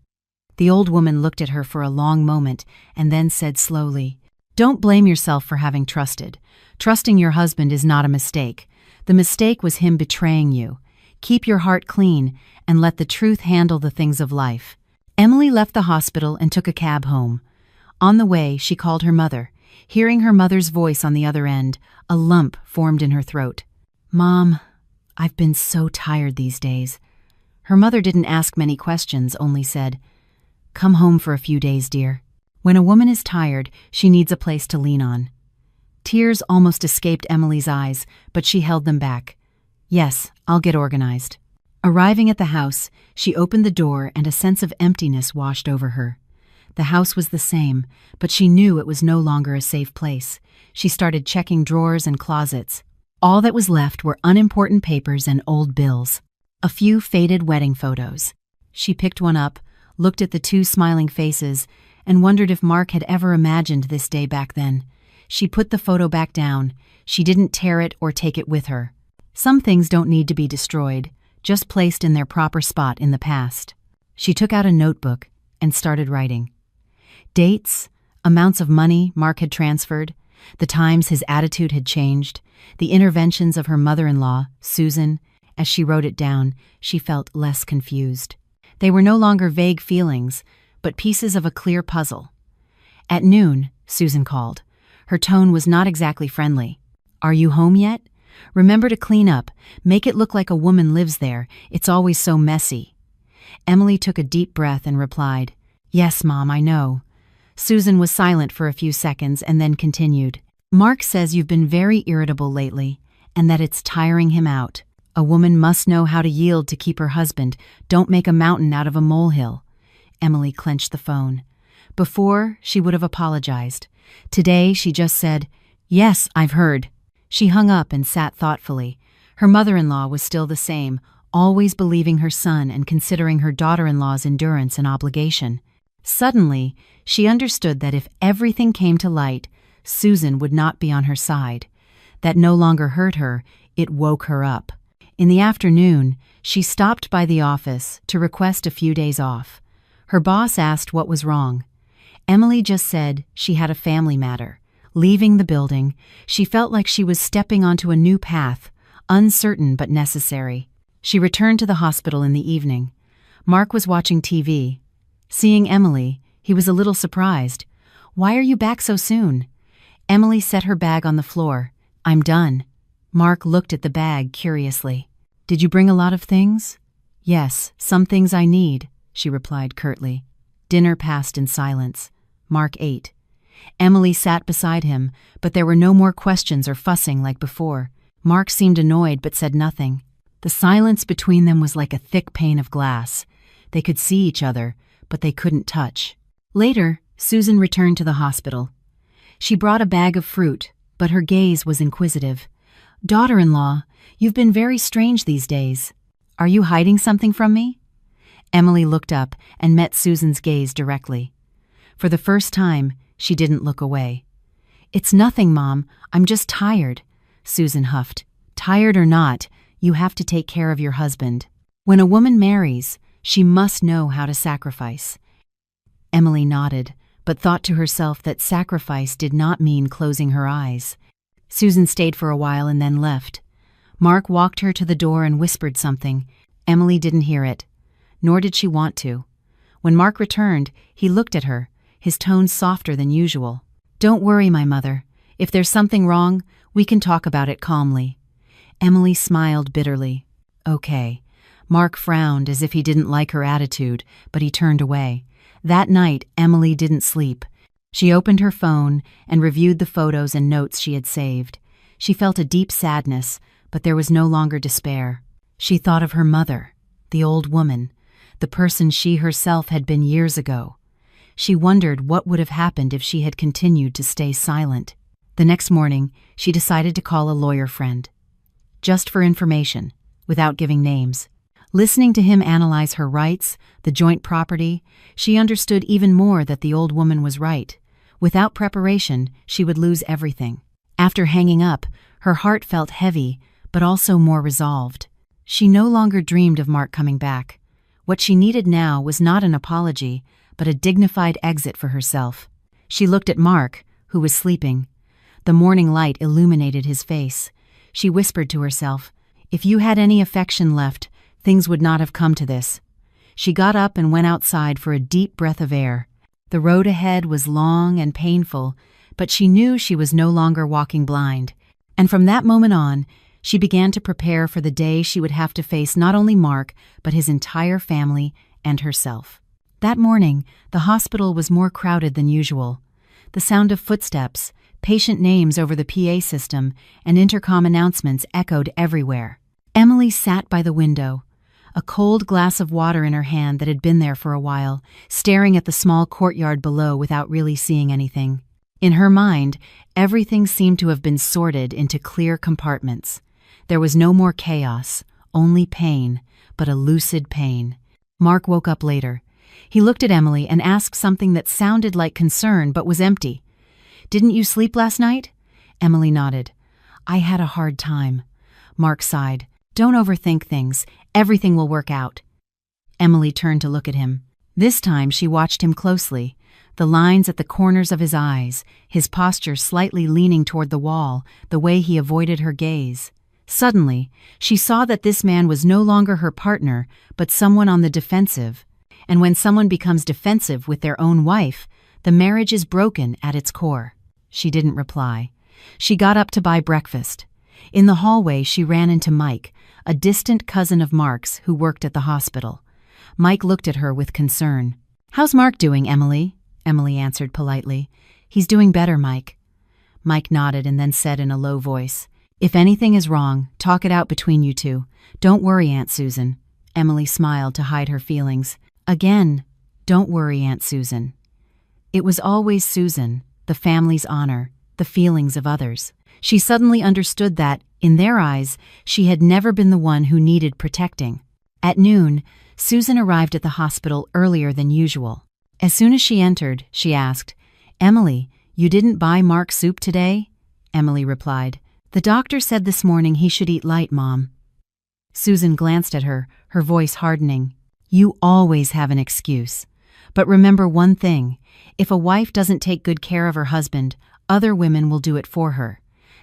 The old woman looked at her for a long moment and then said slowly, "Don't blame yourself for having trusted. Trusting your husband is not a mistake. The mistake was him betraying you. Keep your heart clean and let the truth handle the things of life." Emily left the hospital and took a cab home. On the way, she called her mother. Hearing her mother's voice on the other end, a lump formed in her throat. "Mom, I've been so tired these days." Her mother didn't ask many questions, only said, "Come home for a few days, dear." When a woman is tired, she needs a place to lean on. Tears almost escaped Emily's eyes, but she held them back. "Yes, I'll get organized." Arriving at the house, she opened the door and a sense of emptiness washed over her. The house was the same, but she knew it was no longer a safe place. She started checking drawers and closets. All that was left were unimportant papers and old bills. A few faded wedding photos. She picked one up, looked at the two smiling faces, and wondered if Mark had ever imagined this day back then. She put the photo back down. She didn't tear it or take it with her. Some things don't need to be destroyed, just placed in their proper spot in the past. She took out a notebook and started writing. Dates, amounts of money Mark had transferred, the times his attitude had changed, the interventions of her mother-in-law, Susan. As she wrote it down, she felt less confused. They were no longer vague feelings, but pieces of a clear puzzle. At noon, Susan called. Her tone was not exactly friendly. "Are you home yet? Remember to clean up. Make it look like a woman lives there. It's always so messy." Emily took a deep breath and replied, "Yes, Mom, I know." Susan was silent for a few seconds and then continued. "Mark says you've been very irritable lately, and that it's tiring him out. A woman must know how to yield to keep her husband. Don't make a mountain out of a molehill." Emily clenched the phone. Before, she would have apologized. Today, she just said, "Yes, I've heard." She hung up and sat thoughtfully. Her mother-in-law was still the same, always believing her son and considering her daughter-in-law's endurance an obligation. Suddenly, she understood that if everything came to light, Susan would not be on her side. That no longer hurt her, it woke her up. In the afternoon, she stopped by the office to request a few days off. Her boss asked what was wrong. Emily just said she had a family matter. Leaving the building, she felt like she was stepping onto a new path, uncertain but necessary. She returned to the hospital in the evening. Mark was watching TV. Seeing Emily, he was a little surprised. "Why are you back so soon?" Emily set her bag on the floor. "I'm done." Mark looked at the bag curiously. "Did you bring a lot of things?" "Yes, some things I need," she replied curtly. Dinner passed in silence. Mark ate. Emily sat beside him, but there were no more questions or fussing like before. Mark seemed annoyed but said nothing. The silence between them was like a thick pane of glass. They could see each other, but they couldn't touch. Later, Susan returned to the hospital. She brought a bag of fruit, but her gaze was inquisitive. "Daughter-in-law, you've been very strange these days. Are you hiding something from me?" Emily looked up and met Susan's gaze directly. For the first time, she didn't look away. "It's nothing, Mom. I'm just tired," Susan huffed. "Tired or not, you have to take care of your husband. When a woman marries, she must know how to sacrifice." Emily nodded, but thought to herself that sacrifice did not mean closing her eyes. Susan stayed for a while and then left. Mark walked her to the door and whispered something. Emily didn't hear it, nor did she want to. When Mark returned, he looked at her, his tone softer than usual. "Don't worry, my mother. If there's something wrong, we can talk about it calmly." Emily smiled bitterly. "Okay." Mark frowned as if he didn't like her attitude, but he turned away. That night, Emily didn't sleep. She opened her phone and reviewed the photos and notes she had saved. She felt a deep sadness, but there was no longer despair. She thought of her mother, the old woman, the person she herself had been years ago. She wondered what would have happened if she had continued to stay silent. The next morning, she decided to call a lawyer friend. Just for information, without giving names. Listening to him analyze her rights, the joint property, she understood even more that the old woman was right. Without preparation, she would lose everything. After hanging up, her heart felt heavy, but also more resolved. She no longer dreamed of Mark coming back. What she needed now was not an apology, but a dignified exit for herself. She looked at Mark, who was sleeping. The morning light illuminated his face. She whispered to herself, "If you had any affection left, things would not have come to this." She got up and went outside for a deep breath of air. The road ahead was long and painful, but she knew she was no longer walking blind. And from that moment on, she began to prepare for the day she would have to face not only Mark, but his entire family and herself. That morning, the hospital was more crowded than usual. The sound of footsteps, patient names over the PA system, and intercom announcements echoed everywhere. Emily sat by the window, a cold glass of water in her hand that had been there for a while, staring at the small courtyard below without really seeing anything. In her mind, everything seemed to have been sorted into clear compartments. There was no more chaos, only pain, but a lucid pain. Mark woke up later. He looked at Emily and asked something that sounded like concern but was empty. "Didn't you sleep last night?" Emily nodded. "I had a hard time." Mark sighed. "Don't overthink things. Everything will work out." Emily turned to look at him. This time she watched him closely. The lines at the corners of his eyes, his posture slightly leaning toward the wall, the way he avoided her gaze. Suddenly, she saw that this man was no longer her partner, but someone on the defensive. And when someone becomes defensive with their own wife, the marriage is broken at its core. She didn't reply. She got up to buy breakfast. In the hallway, she ran into Mike, a distant cousin of Mark's who worked at the hospital. Mike looked at her with concern. "How's Mark doing, Emily?" Emily answered politely. "He's doing better, Mike." Mike nodded and then said in a low voice, "If anything is wrong, talk it out between you two. Don't worry, Aunt Susan." Emily smiled to hide her feelings. Again, "Don't worry, Aunt Susan." It was always Susan, the family's honor, the feelings of others. She suddenly understood that, in their eyes, she had never been the one who needed protecting. At noon, Susan arrived at the hospital earlier than usual. As soon as she entered, she asked, "Emily, you didn't buy Mark soup today?" Emily replied, "The doctor said this morning he should eat light, Mom." Susan glanced at her, her voice hardening. "You always have an excuse. But remember one thing, if a wife doesn't take good care of her husband, other women will do it for her."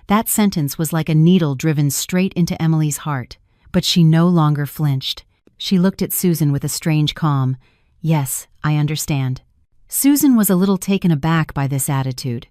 That sentence was like a needle driven straight into Emily's heart, but she no longer flinched. She looked at Susan with a strange calm. "Yes, I understand." Susan was a little taken aback by this attitude.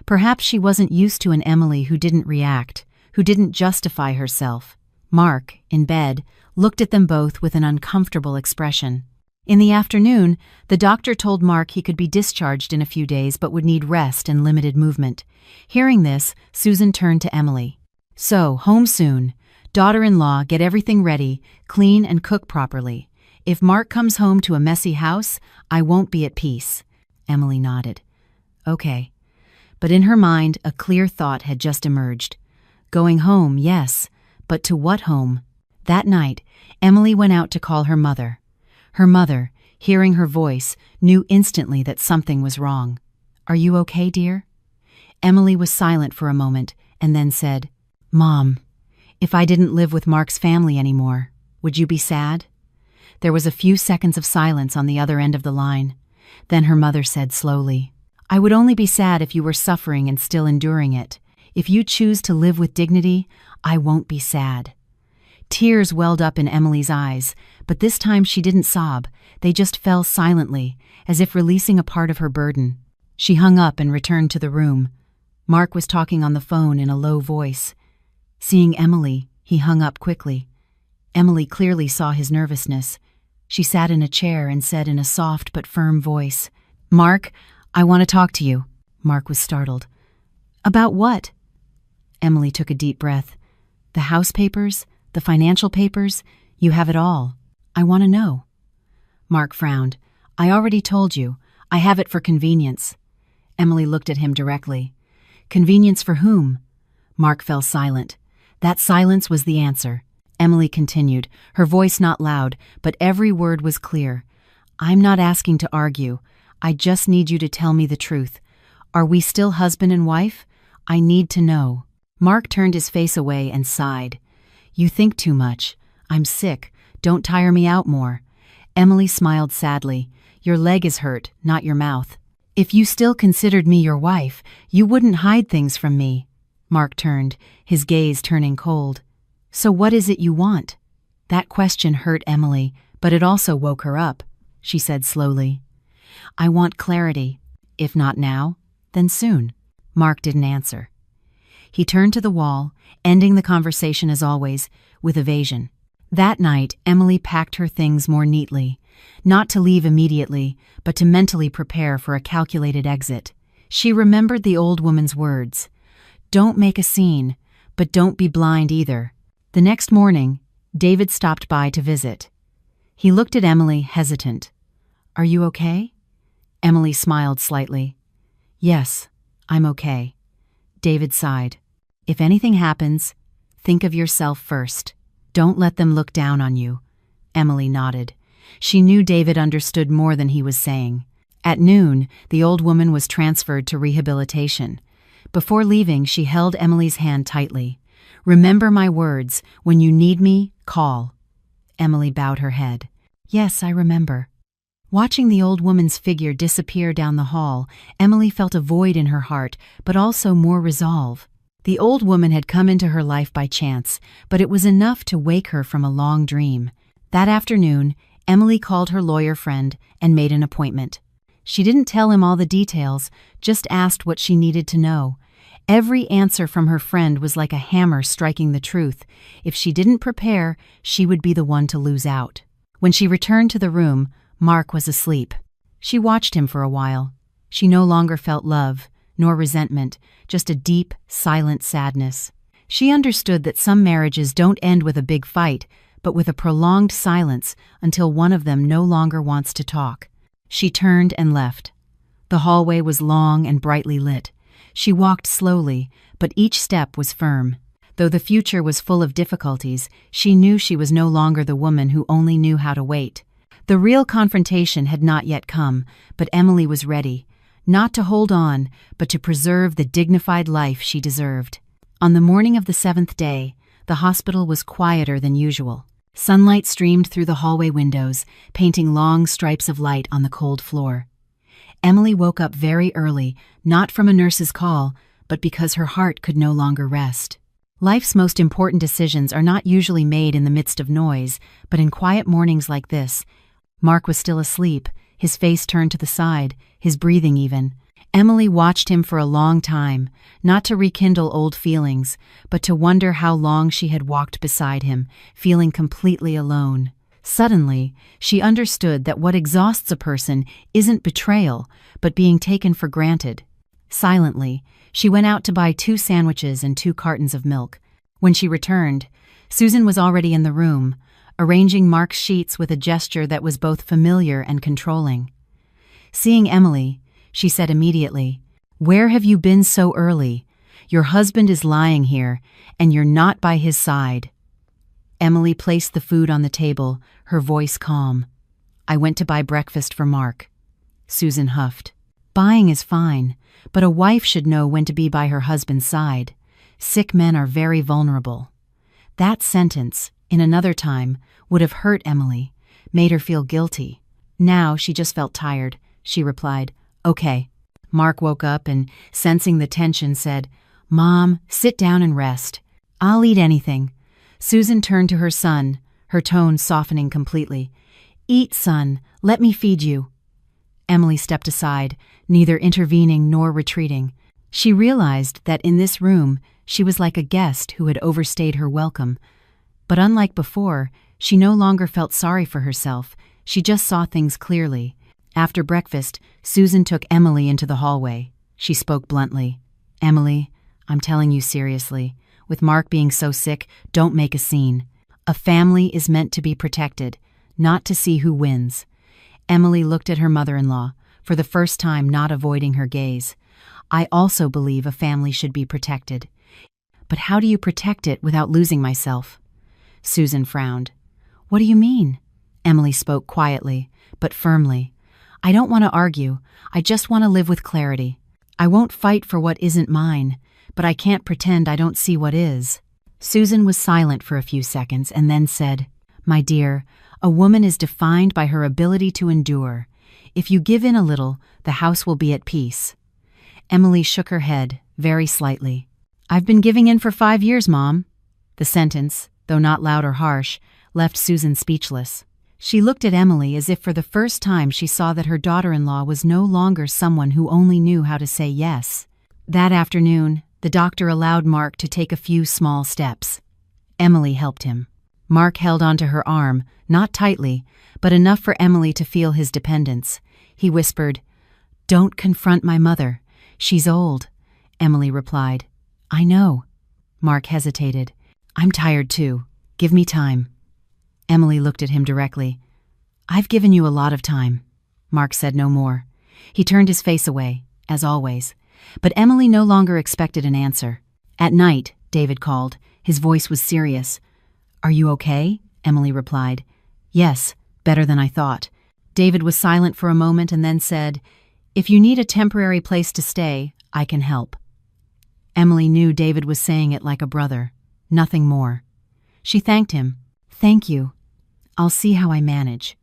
Perhaps she wasn't used to an Emily who didn't react, who didn't justify herself. Mark, in bed, looked at them both with an uncomfortable expression. In the afternoon, the doctor told Mark he could be discharged in a few days but would need rest and limited movement. Hearing this, Susan turned to Emily. "So, home soon. Daughter-in-law, get everything ready, clean and cook properly. If Mark comes home to a messy house, I won't be at peace." Emily nodded. "Okay." But in her mind, a clear thought had just emerged. Going home, yes, but to what home? That night, Emily went out to call her mother. Her mother, hearing her voice, knew instantly that something was wrong. "Are you okay, dear?" Emily was silent for a moment and then said, "Mom, if I didn't live with Mark's family anymore, would you be sad?" There was a few seconds of silence on the other end of the line. Then her mother said slowly, "I would only be sad if you were suffering and still enduring it. If you choose to live with dignity, I won't be sad." Tears welled up in Emily's eyes, but this time she didn't sob. They just fell silently, as if releasing a part of her burden. She hung up and returned to the room. Mark was talking on the phone in a low voice. Seeing Emily, he hung up quickly. Emily clearly saw his nervousness. She sat in a chair and said in a soft but firm voice, "Mark, I want to talk to you." Mark was startled. "About what?" Emily took a deep breath. "The house papers? The financial papers? You have it all. I want to know." Mark frowned. "I already told you. I have it for convenience." Emily looked at him directly. "Convenience for whom?" Mark fell silent. That silence was the answer. Emily continued, her voice not loud, but every word was clear. "I'm not asking to argue. I just need you to tell me the truth. Are we still husband and wife? I need to know." Mark turned his face away and sighed. "You think too much. I'm sick. Don't tire me out more. Emily smiled sadly. Your leg is hurt, not your mouth. If you still considered me your wife, you wouldn't hide things from me. Mark turned, his gaze turning cold. So what is it you want? That question hurt Emily, but it also woke her up. She said slowly, I want clarity. If not now, then soon. Mark didn't answer. He turned to the wall, ending the conversation as always, with evasion. That night, Emily packed her things more neatly, not to leave immediately, but to mentally prepare for a calculated exit. She remembered the old woman's words. Don't make a scene, but don't be blind either. The next morning, David stopped by to visit. He looked at Emily, hesitant. Are you okay? Emily smiled slightly. Yes, I'm okay. David sighed. If anything happens, think of yourself first. Don't let them look down on you. Emily nodded. She knew David understood more than he was saying. At noon, the old woman was transferred to rehabilitation. Before leaving, she held Emily's hand tightly. Remember my words. When you need me, call. Emily bowed her head. Yes, I remember. Watching the old woman's figure disappear down the hall, Emily felt a void in her heart, but also more resolve. The old woman had come into her life by chance, but it was enough to wake her from a long dream. That afternoon, Emily called her lawyer friend and made an appointment. She didn't tell him all the details, just asked what she needed to know. Every answer from her friend was like a hammer striking the truth. If she didn't prepare, she would be the one to lose out. When she returned to the room, Mark was asleep. She watched him for a while. She no longer felt love, nor resentment, just a deep, silent sadness. She understood that some marriages don't end with a big fight, but with a prolonged silence until one of them no longer wants to talk. She turned and left. The hallway was long and brightly lit. She walked slowly, but each step was firm. Though the future was full of difficulties, she knew she was no longer the woman who only knew how to wait. The real confrontation had not yet come, but Emily was ready, not to hold on, but to preserve the dignified life she deserved. On the morning of the 7th day, the hospital was quieter than usual. Sunlight streamed through the hallway windows, painting long stripes of light on the cold floor. Emily woke up very early, not from a nurse's call, but because her heart could no longer rest. Life's most important decisions are not usually made in the midst of noise, but in quiet mornings like this. Mark was still asleep, his face turned to the side, his breathing even. Emily watched him for a long time, not to rekindle old feelings, but to wonder how long she had walked beside him, feeling completely alone. Suddenly, she understood that what exhausts a person isn't betrayal, but being taken for granted. Silently, she went out to buy 2 sandwiches and 2 cartons of milk. When she returned, Susan was already in the room, arranging Mark's sheets with a gesture that was both familiar and controlling. Seeing Emily, she said immediately, "Where have you been so early? Your husband is lying here, and you're not by his side." Emily placed the food on the table, her voice calm. "I went to buy breakfast for Mark." Susan huffed. "Buying is fine, but a wife should know when to be by her husband's side. Sick men are very vulnerable." That sentence, in another time, would have hurt Emily, made her feel guilty. Now she just felt tired. She replied, "Okay." Mark woke up and, sensing the tension, said, "Mom, sit down and rest. I'll eat anything." Susan turned to her son, her tone softening completely. "Eat, son. Let me feed you." Emily stepped aside, neither intervening nor retreating. She realized that in this room she was like a guest who had overstayed her welcome. But unlike before, she no longer felt sorry for herself. She just saw things clearly. After breakfast, Susan took Emily into the hallway. She spoke bluntly. "Emily, I'm telling you seriously. With Mark being so sick, don't make a scene. A family is meant to be protected, not to see who wins." Emily looked at her mother-in-law, for the first time not avoiding her gaze. "I also believe a family should be protected. But how do you protect it without losing myself?" Susan frowned. "What do you mean?" Emily spoke quietly, but firmly. "I don't want to argue. I just want to live with clarity. I won't fight for what isn't mine, but I can't pretend I don't see what is." Susan was silent for a few seconds and then said, My dear, a woman is defined by her ability to endure. If you give in a little, the house will be at peace. Emily shook her head, very slightly. I've been giving in for 5 years, Mom. The sentence, though not loud or harsh, left Susan speechless. She looked at Emily as if for the first time she saw that her daughter-in-law was no longer someone who only knew how to say yes. That afternoon, the doctor allowed Mark to take a few small steps. Emily helped him. Mark held onto her arm, not tightly, but enough for Emily to feel his dependence. He whispered, "Don't confront my mother. She's old," Emily replied. "I know." Mark hesitated. "I'm tired too. Give me time." Emily looked at him directly. "I've given you a lot of time." Mark said no more. He turned his face away, as always. But Emily no longer expected an answer. At night, David called. His voice was serious. "Are you okay?" Emily replied. "Yes, better than I thought." David was silent for a moment and then said, "If you need a temporary place to stay, I can help." Emily knew David was saying it like a brother, nothing more. She thanked him. "Thank you. I'll see how I manage."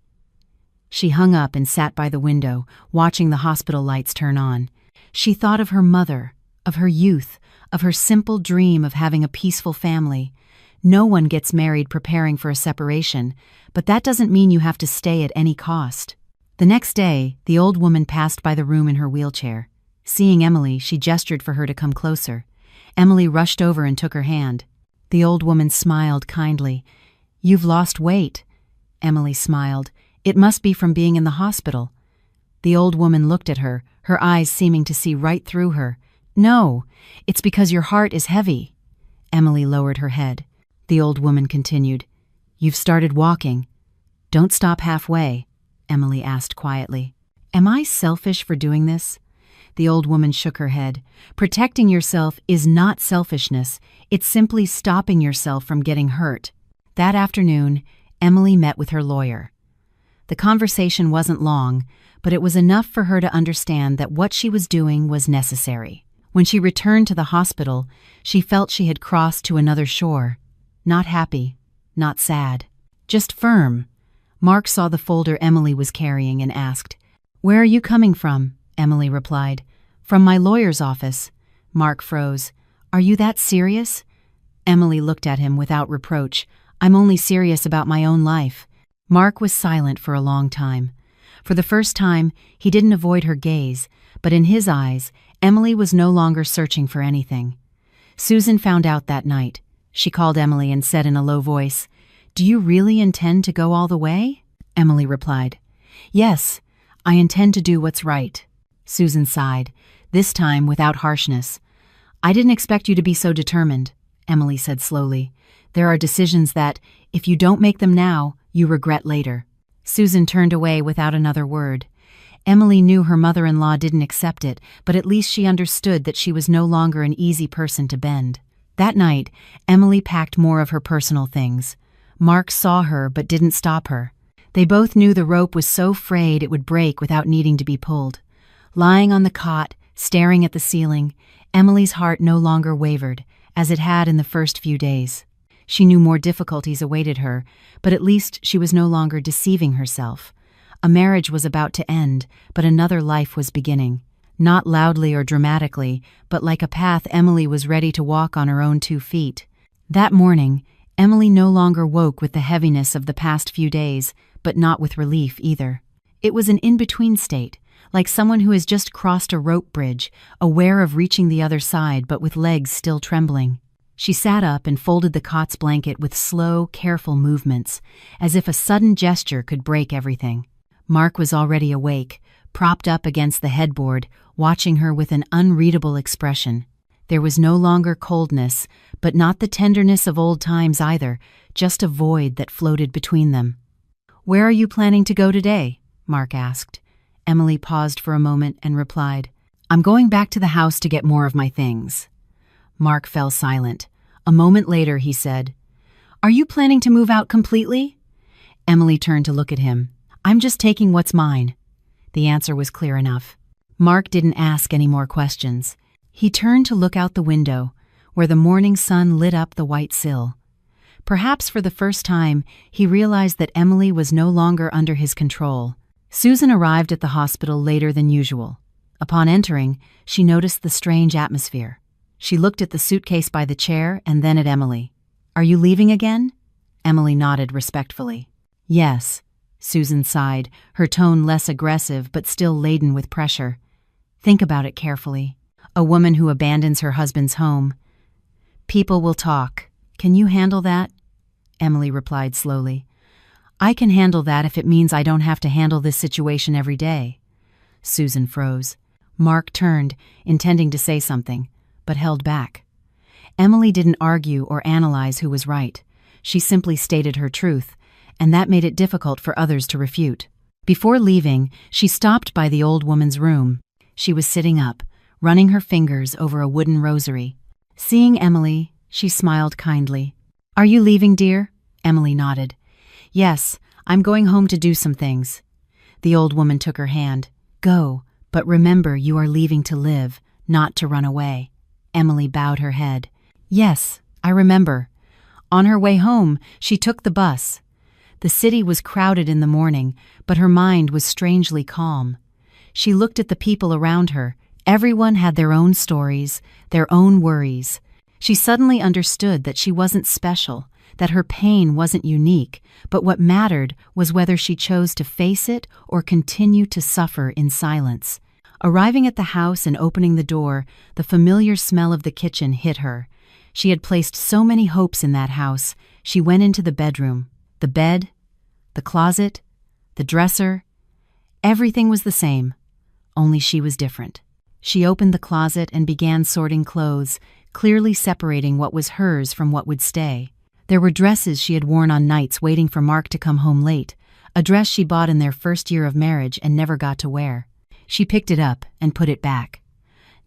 She hung up and sat by the window, watching the hospital lights turn on. She thought of her mother, of her youth, of her simple dream of having a peaceful family. No one gets married preparing for a separation, but that doesn't mean you have to stay at any cost. The next day, the old woman passed by the room in her wheelchair. Seeing Emily, she gestured for her to come closer. Emily rushed over and took her hand. The old woman smiled kindly. "You've lost weight." Emily smiled. "It must be from being in the hospital." The old woman looked at her, her eyes seeming to see right through her. "No, it's because your heart is heavy." Emily lowered her head. The old woman continued, "You've started walking. Don't stop halfway," Emily asked quietly. "Am I selfish for doing this?" The old woman shook her head. "Protecting yourself is not selfishness. It's simply stopping yourself from getting hurt." That afternoon, Emily met with her lawyer. The conversation wasn't long, but it was enough for her to understand that what she was doing was necessary. When she returned to the hospital, she felt she had crossed to another shore. Not happy, not sad, just firm. Mark saw the folder Emily was carrying and asked, "Where are you coming from?" Emily replied, "From my lawyer's office." Mark froze. "Are you that serious?" Emily looked at him without reproach. "I'm only serious about my own life." Mark was silent for a long time. For the first time, he didn't avoid her gaze, but in his eyes, Emily was no longer searching for anything. Susan found out that night. She called Emily and said in a low voice, "Do you really intend to go all the way?" Emily replied, "Yes, I intend to do what's right." Susan sighed, this time without harshness. "I didn't expect you to be so determined," Emily said slowly. "There are decisions that, if you don't make them now, you regret later." Susan turned away without another word. Emily knew her mother-in-law didn't accept it, but at least she understood that she was no longer an easy person to bend. That night, Emily packed more of her personal things. Mark saw her but didn't stop her. They both knew the rope was so frayed it would break without needing to be pulled. Lying on the cot, staring at the ceiling, Emily's heart no longer wavered, as it had in the first few days. She knew more difficulties awaited her, but at least she was no longer deceiving herself. A marriage was about to end, but another life was beginning. Not loudly or dramatically, but like a path Emily was ready to walk on her own 2 feet. That morning, Emily no longer woke with the heaviness of the past few days, but not with relief either. It was an in-between state, like someone who has just crossed a rope bridge, aware of reaching the other side but with legs still trembling. She sat up and folded the cot's blanket with slow, careful movements, as if a sudden gesture could break everything. Mark was already awake, propped up against the headboard, watching her with an unreadable expression. There was no longer coldness, but not the tenderness of old times either, just a void that floated between them. "Where are you planning to go today?" Mark asked. Emily paused for a moment and replied, "I'm going back to the house to get more of my things." Mark fell silent. A moment later, he said, "Are you planning to move out completely?" Emily turned to look at him. "I'm just taking what's mine." The answer was clear enough. Mark didn't ask any more questions. He turned to look out the window, where the morning sun lit up the white sill. Perhaps for the first time, he realized that Emily was no longer under his control. Susan arrived at the hospital later than usual. Upon entering, she noticed the strange atmosphere. She looked at the suitcase by the chair and then at Emily. "Are you leaving again?" Emily nodded respectfully. "Yes," Susan sighed, her tone less aggressive but still laden with pressure. "Think about it carefully. A woman who abandons her husband's home. People will talk. Can you handle that?" Emily replied slowly. "I can handle that if it means I don't have to handle this situation every day." Susan froze. Mark turned, intending to say something, but held back. Emily didn't argue or analyze who was right. She simply stated her truth, and that made it difficult for others to refute. Before leaving, she stopped by the old woman's room. She was sitting up, running her fingers over a wooden rosary. Seeing Emily, she smiled kindly. "Are you leaving, dear?" Emily nodded. "Yes, I'm going home to do some things." The old woman took her hand. "Go, but remember you are leaving to live, not to run away." Emily bowed her head. "Yes, I remember." On her way home, she took the bus. The city was crowded in the morning, but her mind was strangely calm. She looked at the people around her. Everyone had their own stories, their own worries. She suddenly understood that she wasn't special, that her pain wasn't unique, but what mattered was whether she chose to face it or continue to suffer in silence. Arriving at the house and opening the door, the familiar smell of the kitchen hit her. She had placed so many hopes in that house. She went into the bedroom. The bed, the closet, the dresser. Everything was the same, only she was different. She opened the closet and began sorting clothes, clearly separating what was hers from what would stay. There were dresses she had worn on nights waiting for Mark to come home late, a dress she bought in their first year of marriage and never got to wear. She picked it up and put it back.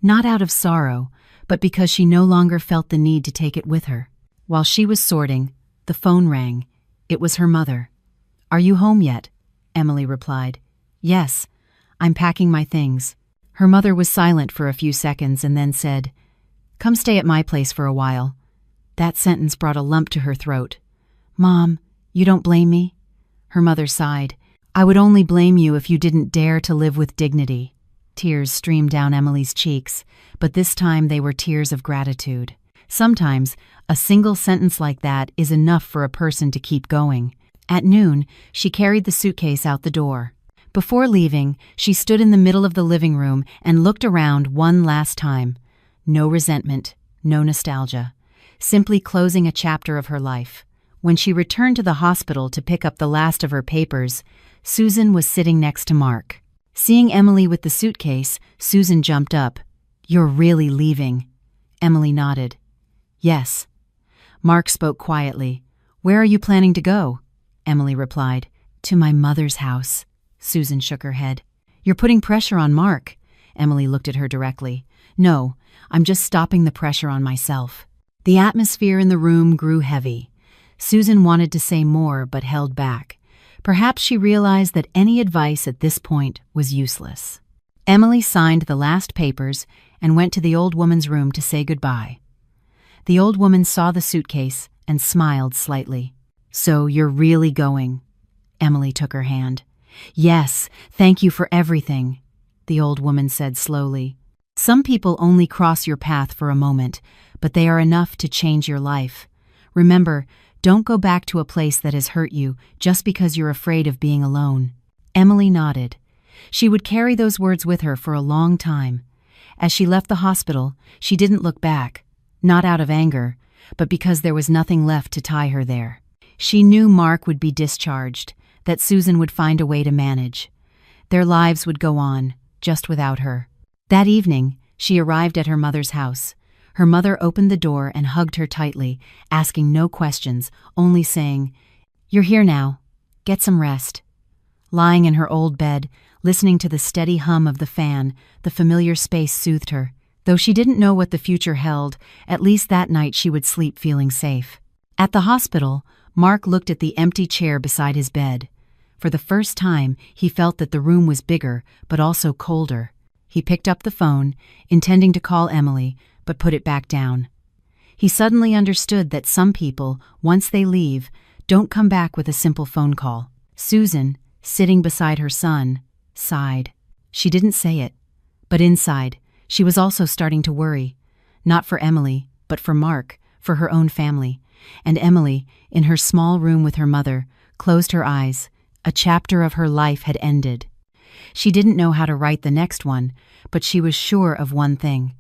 Not out of sorrow, but because she no longer felt the need to take it with her. While she was sorting, the phone rang. It was her mother. "Are you home yet?" Emily replied. "Yes, I'm packing my things." Her mother was silent for a few seconds and then said, "Come stay at my place for a while." That sentence brought a lump to her throat. "Mom, you don't blame me?" Her mother sighed. "I would only blame you if you didn't dare to live with dignity." Tears streamed down Emily's cheeks, but this time they were tears of gratitude. Sometimes, a single sentence like that is enough for a person to keep going. At noon, she carried the suitcase out the door. Before leaving, she stood in the middle of the living room and looked around one last time. No resentment, no nostalgia. Simply closing a chapter of her life. When she returned to the hospital to pick up the last of her papers, Susan was sitting next to Mark. Seeing Emily with the suitcase, Susan jumped up. "You're really leaving?" Emily nodded. "Yes." Mark spoke quietly. "Where are you planning to go?" Emily replied. "To my mother's house." Susan shook her head. "You're putting pressure on Mark." Emily looked at her directly. "No, I'm just stopping the pressure on myself." The atmosphere in the room grew heavy. Susan wanted to say more but held back. Perhaps she realized that any advice at this point was useless. Emily signed the last papers and went to the old woman's room to say goodbye. The old woman saw the suitcase and smiled slightly. "So you're really going?" Emily took her hand. "Yes, thank you for everything," the old woman said slowly. "Some people only cross your path for a moment, but they are enough to change your life. Remember, don't go back to a place that has hurt you just because you're afraid of being alone." Emily nodded. She would carry those words with her for a long time. As she left the hospital, she didn't look back, not out of anger, but because there was nothing left to tie her there. She knew Mark would be discharged, that Susan would find a way to manage. Their lives would go on, just without her. That evening, she arrived at her mother's house. Her mother opened the door and hugged her tightly, asking no questions, only saying, "You're here now. Get some rest." Lying in her old bed, listening to the steady hum of the fan, the familiar space soothed her. Though she didn't know what the future held, at least that night she would sleep feeling safe. At the hospital, Mark looked at the empty chair beside his bed. For the first time, he felt that the room was bigger, but also colder. He picked up the phone, intending to call Emily, but put it back down. He suddenly understood that some people, once they leave, don't come back with a simple phone call. Susan, sitting beside her son, sighed. She didn't say it, but inside, she was also starting to worry. Not for Emily, but for Mark, for her own family. And Emily, in her small room with her mother, closed her eyes. A chapter of her life had ended. She didn't know how to write the next one, but she was sure of one thing.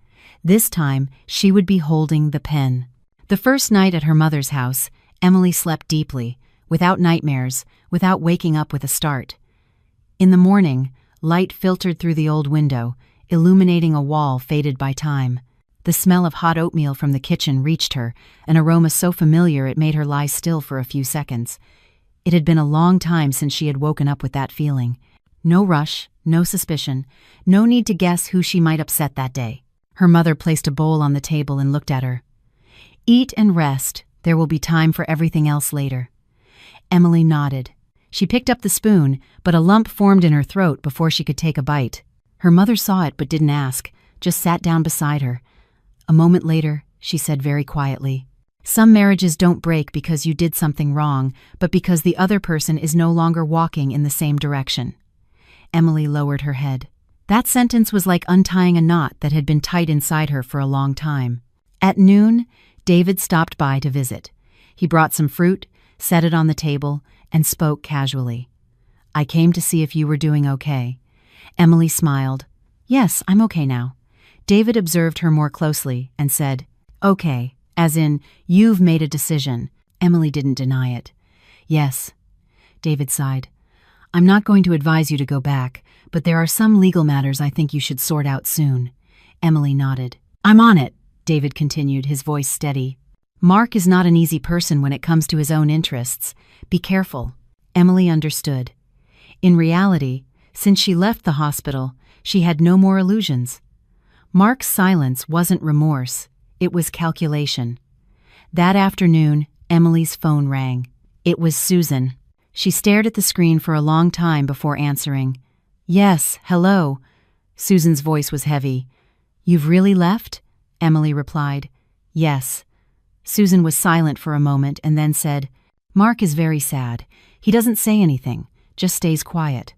This time, she would be holding the pen. The first night at her mother's house, Emily slept deeply, without nightmares, without waking up with a start. In the morning, light filtered through the old window, illuminating a wall faded by time. The smell of hot oatmeal from the kitchen reached her, an aroma so familiar it made her lie still for a few seconds. It had been a long time since she had woken up with that feeling. No rush, no suspicion, no need to guess who she might upset that day. Her mother placed a bowl on the table and looked at her. "Eat and rest. There will be time for everything else later." Emily nodded. She picked up the spoon, but a lump formed in her throat before she could take a bite. Her mother saw it but didn't ask, just sat down beside her. A moment later, she said very quietly, "Some marriages don't break because you did something wrong, but because the other person is no longer walking in the same direction." Emily lowered her head. That sentence was like untying a knot that had been tight inside her for a long time. At noon, David stopped by to visit. He brought some fruit, set it on the table, and spoke casually. "I came to see if you were doing okay." Emily smiled. "Yes, I'm okay now." David observed her more closely and said, "Okay, as in, you've made a decision." Emily didn't deny it. "Yes." David sighed. "I'm not going to advise you to go back, but there are some legal matters I think you should sort out soon." Emily nodded. "I'm on it," David continued, his voice steady. "Mark is not an easy person when it comes to his own interests. Be careful." Emily understood. In reality, since she left the hospital, she had no more illusions. Mark's silence wasn't remorse, it was calculation. That afternoon, Emily's phone rang. It was Susan. She stared at the screen for a long time before answering. "Yes, hello." Susan's voice was heavy. "You've really left?" Emily replied. "Yes." Susan was silent for a moment and then said, "Mark is very sad. He doesn't say anything, just stays quiet."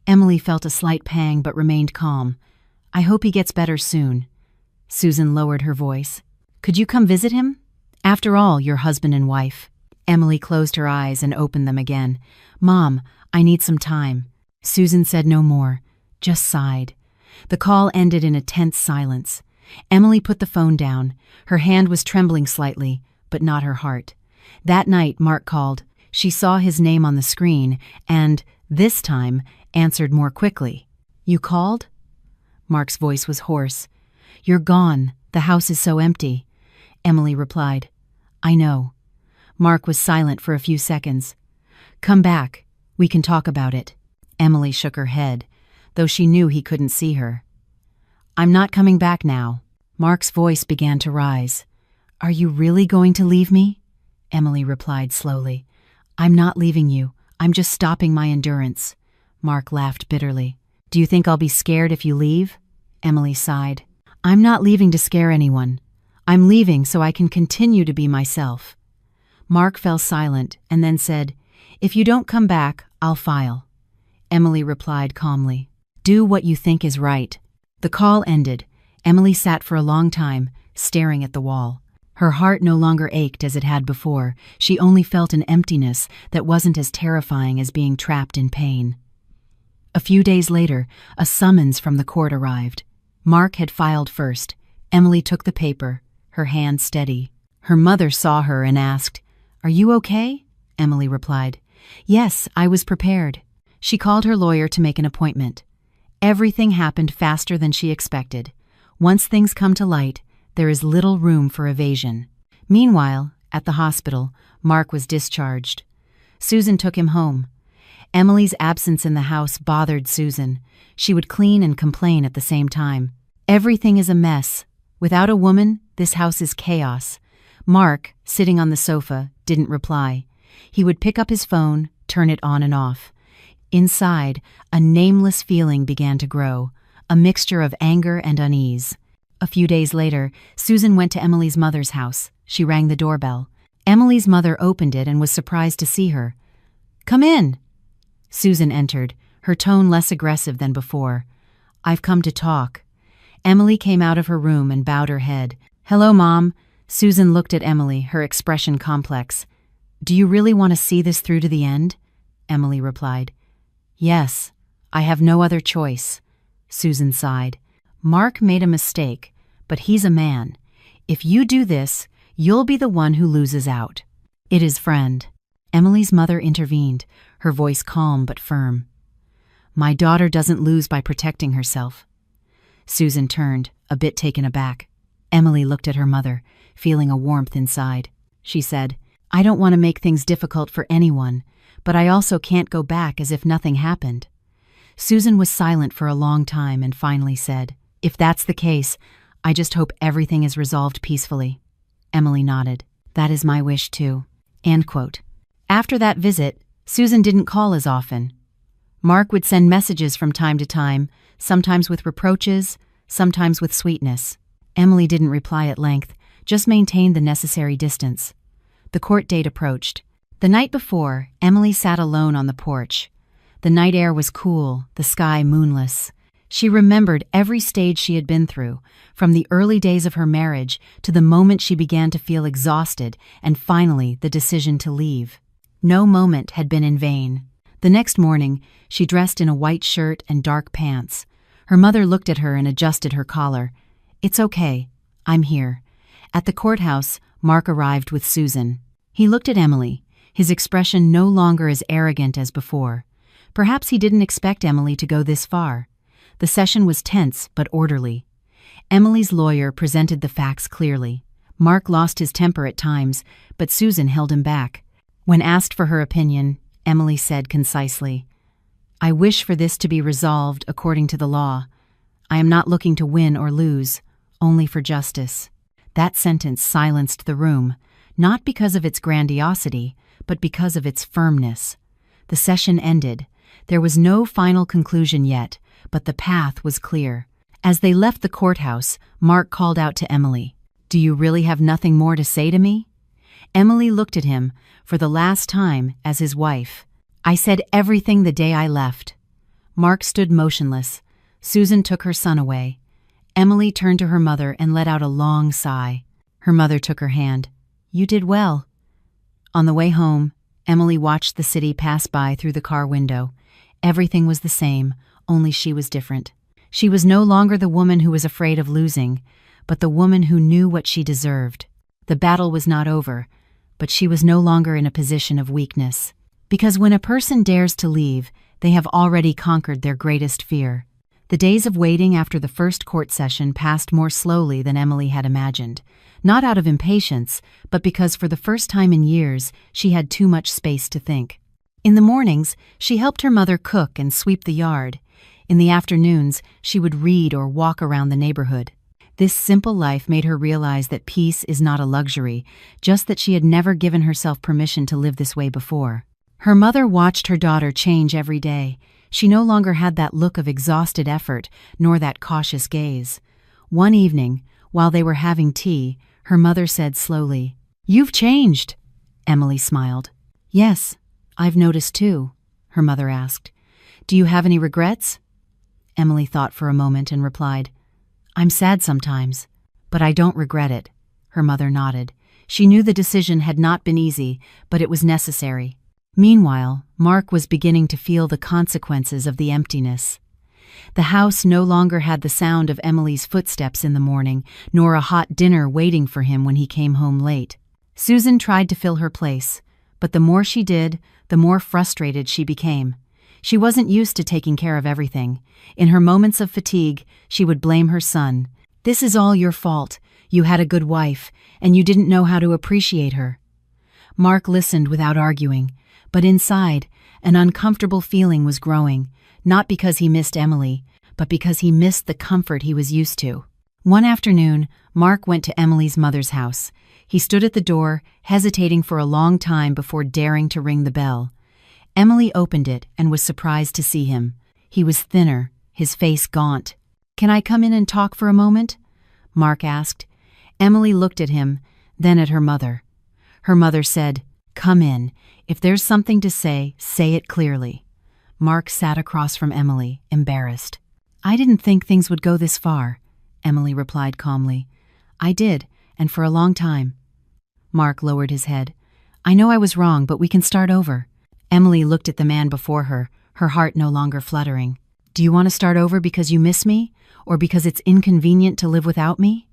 Emily felt a slight pang but remained calm. "I hope he gets better soon." Susan lowered her voice. "Could you come visit him? After all, you're husband and wife." Emily closed her eyes and opened them again. "Mom, I need some time." Susan said no more, just sighed. The call ended in a tense silence. Emily put the phone down. Her hand was trembling slightly, but not her heart. That night, Mark called. She saw his name on the screen and, this time, answered more quickly. "You called?" Mark's voice was hoarse. "You're gone. The house is so empty." Emily replied, "I know." Mark was silent for a few seconds. "Come back. We can talk about it." Emily shook her head, though she knew he couldn't see her. "I'm not coming back now." Mark's voice began to rise. "Are you really going to leave me?" Emily replied slowly. "I'm not leaving you. I'm just stopping my endurance." Mark laughed bitterly. "Do you think I'll be scared if you leave?" Emily sighed. "I'm not leaving to scare anyone. I'm leaving so I can continue to be myself." Mark fell silent and then said, "If you don't come back, I'll file." Emily replied calmly, "Do what you think is right." The call ended. Emily sat for a long time, staring at the wall. Her heart no longer ached as it had before. She only felt an emptiness that wasn't as terrifying as being trapped in pain. A few days later, a summons from the court arrived. Mark had filed first. Emily took the paper, her hand steady. Her mother saw her and asked, "Are you okay?" Emily replied, "Yes, I was prepared." She called her lawyer to make an appointment. Everything happened faster than she expected. Once things come to light, there is little room for evasion. Meanwhile, at the hospital, Mark was discharged. Susan took him home. Emily's absence in the house bothered Susan. She would clean and complain at the same time. "Everything is a mess. Without a woman, this house is chaos." Mark, sitting on the sofa, didn't reply. He would pick up his phone, turn it on and off. Inside, a nameless feeling began to grow, a mixture of anger and unease. A few days later, Susan went to Emily's mother's house. She rang the doorbell. Emily's mother opened it and was surprised to see her. "Come in." Susan entered, her tone less aggressive than before. "I've come to talk." Emily came out of her room and bowed her head. "Hello, Mom." Susan looked at Emily, her expression complex. "Do you really want to see this through to the end?" Emily replied. "Yes, I have no other choice." Susan sighed. "Mark made a mistake, but he's a man. If you do this, you'll be the one who loses out." "It is, friend." Emily's mother intervened, her voice calm but firm. "My daughter doesn't lose by protecting herself." Susan turned, a bit taken aback. Emily looked at her mother, feeling a warmth inside. She said, "I don't want to make things difficult for anyone, but I also can't go back as if nothing happened." Susan was silent for a long time and finally said, "If that's the case, I just hope everything is resolved peacefully." Emily nodded. "That is my wish too." End quote. After that visit, Susan didn't call as often. Mark would send messages from time to time, sometimes with reproaches, sometimes with sweetness. Emily didn't reply at length, just maintained the necessary distance. The court date approached. The night before, Emily sat alone on the porch. The night air was cool, the sky moonless. She remembered every stage she had been through, from the early days of her marriage to the moment she began to feel exhausted and finally the decision to leave. No moment had been in vain. The next morning, she dressed in a white shirt and dark pants. Her mother looked at her and adjusted her collar. "It's okay. I'm here." At the courthouse, Mark arrived with Susan. He looked at Emily, his expression no longer as arrogant as before. Perhaps he didn't expect Emily to go this far. The session was tense but orderly. Emily's lawyer presented the facts clearly. Mark lost his temper at times, but Susan held him back. When asked for her opinion, Emily said concisely, "I wish for this to be resolved according to the law. I am not looking to win or lose, only for justice." That sentence silenced the room, not because of its grandiosity, but because of its firmness. The session ended. There was no final conclusion yet, but the path was clear. As they left the courthouse, Mark called out to Emily, "Do you really have nothing more to say to me?" Emily looked at him, for the last time, as his wife. "I said everything the day I left." Mark stood motionless. Susan took her son away. Emily turned to her mother and let out a long sigh. Her mother took her hand. "You did well." On the way home, Emily watched the city pass by through the car window. Everything was the same, only she was different. She was no longer the woman who was afraid of losing, but the woman who knew what she deserved. The battle was not over, but she was no longer in a position of weakness. Because when a person dares to leave, they have already conquered their greatest fear. The days of waiting after the first court session passed more slowly than Emily had imagined, not out of impatience, but because for the first time in years, she had too much space to think. In the mornings, she helped her mother cook and sweep the yard. In the afternoons, she would read or walk around the neighborhood. This simple life made her realize that peace is not a luxury, just that she had never given herself permission to live this way before. Her mother watched her daughter change every day. She no longer had that look of exhausted effort, nor that cautious gaze. One evening, while they were having tea, her mother said slowly, "You've changed." Emily smiled. "Yes, I've noticed too," her mother asked. "Do you have any regrets?" Emily thought for a moment and replied, "I'm sad sometimes, but I don't regret it." Her mother nodded. She knew the decision had not been easy, but it was necessary. Meanwhile, Mark was beginning to feel the consequences of the emptiness. The house no longer had the sound of Emily's footsteps in the morning, nor a hot dinner waiting for him when he came home late. Susan tried to fill her place, but the more she did, the more frustrated she became. She wasn't used to taking care of everything. In her moments of fatigue, she would blame her son. "This is all your fault. You had a good wife, and you didn't know how to appreciate her." Mark listened without arguing, but inside, an uncomfortable feeling was growing, not because he missed Emily, but because he missed the comfort he was used to. One afternoon, Mark went to Emily's mother's house. He stood at the door, hesitating for a long time before daring to ring the bell. Emily opened it and was surprised to see him. He was thinner, his face gaunt. "Can I come in and talk for a moment?" Mark asked. Emily looked at him, then at her mother. Her mother said, "Come in. If there's something to say it clearly." Mark sat across from Emily, embarrassed. "I didn't think things would go this far," Emily replied calmly. "I did, and for a long time." Mark lowered his head. "I know I was wrong, but we can start over." Emily looked at the man before her, her heart no longer fluttering. "Do you want to start over because you miss me, or because it's inconvenient to live without me?"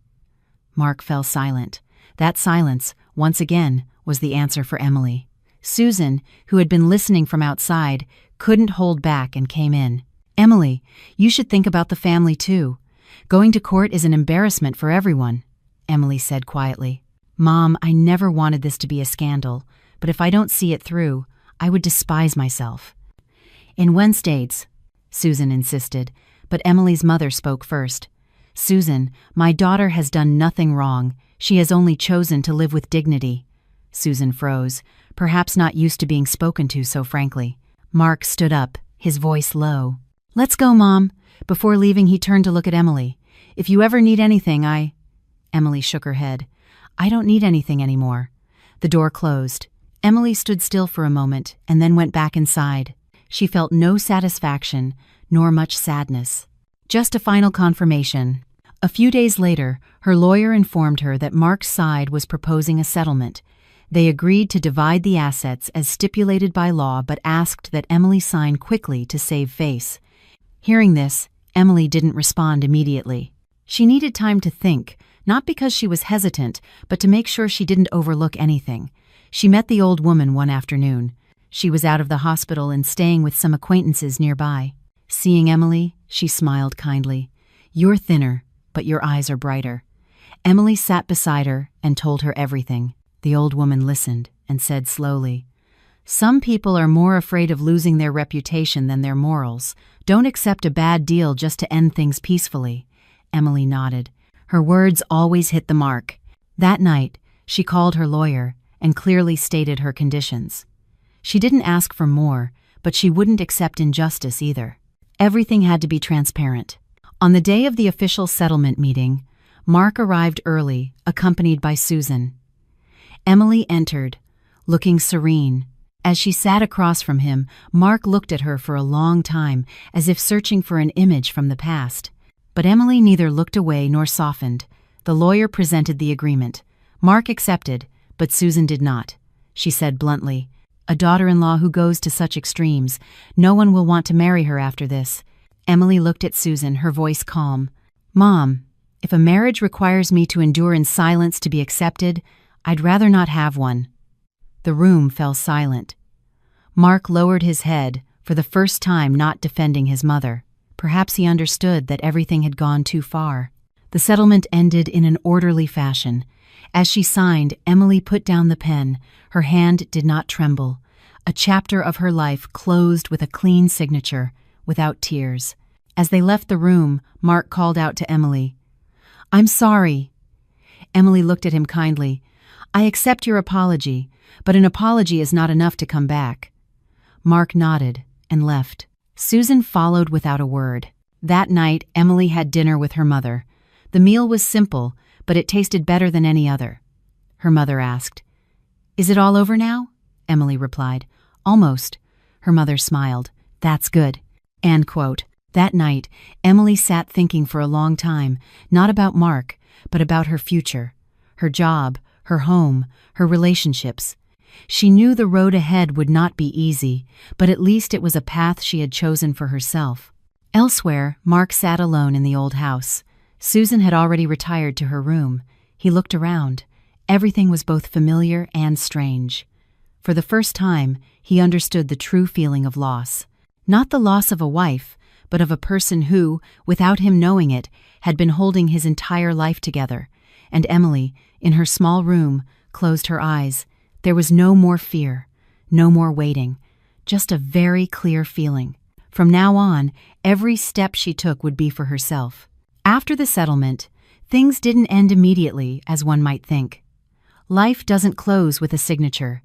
Mark fell silent. That silence, once again, was the answer for Emily. Susan, who had been listening from outside, couldn't hold back and came in. "Emily, you should think about the family too. Going to court is an embarrassment for everyone," Emily said quietly. "Mom, I never wanted this to be a scandal, but if I don't see it through, I would despise myself." "In Wednesdays," Susan insisted, but Emily's mother spoke first. "Susan, my daughter has done nothing wrong. She has only chosen to live with dignity." Susan froze, perhaps not used to being spoken to so frankly. Mark stood up, his voice low. "Let's go, Mom." Before leaving, he turned to look at Emily. "If you ever need anything, Emily shook her head. "I don't need anything anymore." The door closed. Emily stood still for a moment and then went back inside. She felt no satisfaction, nor much sadness. Just a final confirmation. A few days later, her lawyer informed her that Mark's side was proposing a settlement. They agreed to divide the assets as stipulated by law, but asked that Emily sign quickly to save face. Hearing this, Emily didn't respond immediately. She needed time to think, not because she was hesitant, but to make sure she didn't overlook anything. She met the old woman one afternoon. She was out of the hospital and staying with some acquaintances nearby. Seeing Emily, she smiled kindly. "You're thinner, but your eyes are brighter." Emily sat beside her and told her everything. The old woman listened and said slowly, "Some people are more afraid of losing their reputation than their morals. Don't accept a bad deal just to end things peacefully." Emily nodded. Her words always hit the mark. That night, she called her lawyer and clearly stated her conditions. She didn't ask for more, but she wouldn't accept injustice either. Everything had to be transparent. On the day of the official settlement meeting, Mark arrived early, accompanied by Susan. Emily entered, looking serene. As she sat across from him, Mark looked at her for a long time, as if searching for an image from the past. But Emily neither looked away nor softened. The lawyer presented the agreement. Mark accepted, but Susan did not. She said bluntly, "A daughter-in-law who goes to such extremes, no one will want to marry her after this." Emily looked at Susan, her voice calm. "Mom, if a marriage requires me to endure in silence to be accepted, I'd rather not have one." The room fell silent. Mark lowered his head, for the first time not defending his mother. Perhaps he understood that everything had gone too far. The settlement ended in an orderly fashion. As she signed, Emily put down the pen. Her hand did not tremble. A chapter of her life closed with a clean signature, without tears. As they left the room, Mark called out to Emily, "I'm sorry." Emily looked at him kindly. "I accept your apology, but an apology is not enough to come back." Mark nodded and left. Susan followed without a word. That night, Emily had dinner with her mother. The meal was simple, but it tasted better than any other. Her mother asked, "Is it all over now?" Emily replied, "Almost." Her mother smiled. "That's good." End quote. That night, Emily sat thinking for a long time, not about Mark, but about her future, her job, her home, her relationships. She knew the road ahead would not be easy, but at least it was a path she had chosen for herself. Elsewhere, Mark sat alone in the old house. Susan had already retired to her room. He looked around. Everything was both familiar and strange. For the first time, he understood the true feeling of loss. Not the loss of a wife, but of a person who, without him knowing it, had been holding his entire life together. And Emily, in her small room, closed her eyes. There was no more fear, no more waiting, just a very clear feeling. From now on, every step she took would be for herself. After the settlement, things didn't end immediately, as one might think. Life doesn't close with a signature.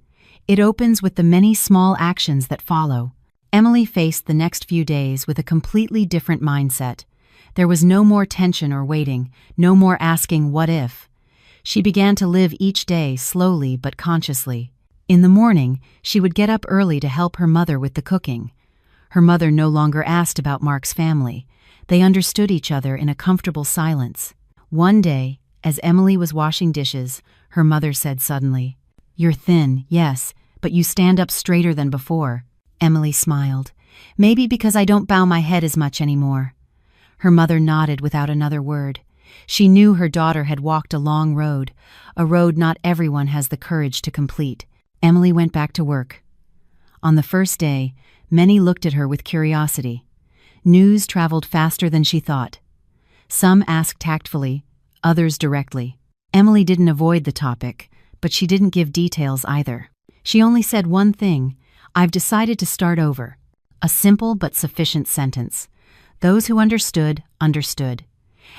It opens with the many small actions that follow. Emily faced the next few days with a completely different mindset. There was no more tension or waiting, no more asking what if. She began to live each day slowly but consciously. In the morning, she would get up early to help her mother with the cooking. Her mother no longer asked about Mark's family. They understood each other in a comfortable silence. One day, as Emily was washing dishes, her mother said suddenly, "You're thin, yes, but you stand up straighter than before." Emily smiled. "Maybe because I don't bow my head as much anymore." Her mother nodded without another word. She knew her daughter had walked a long road, a road not everyone has the courage to complete. Emily went back to work. On the first day, many looked at her with curiosity. News traveled faster than she thought. Some asked tactfully, others directly. Emily didn't avoid the topic, but she didn't give details either. She only said one thing: "I've decided to start over." A simple but sufficient sentence. Those who understood, understood.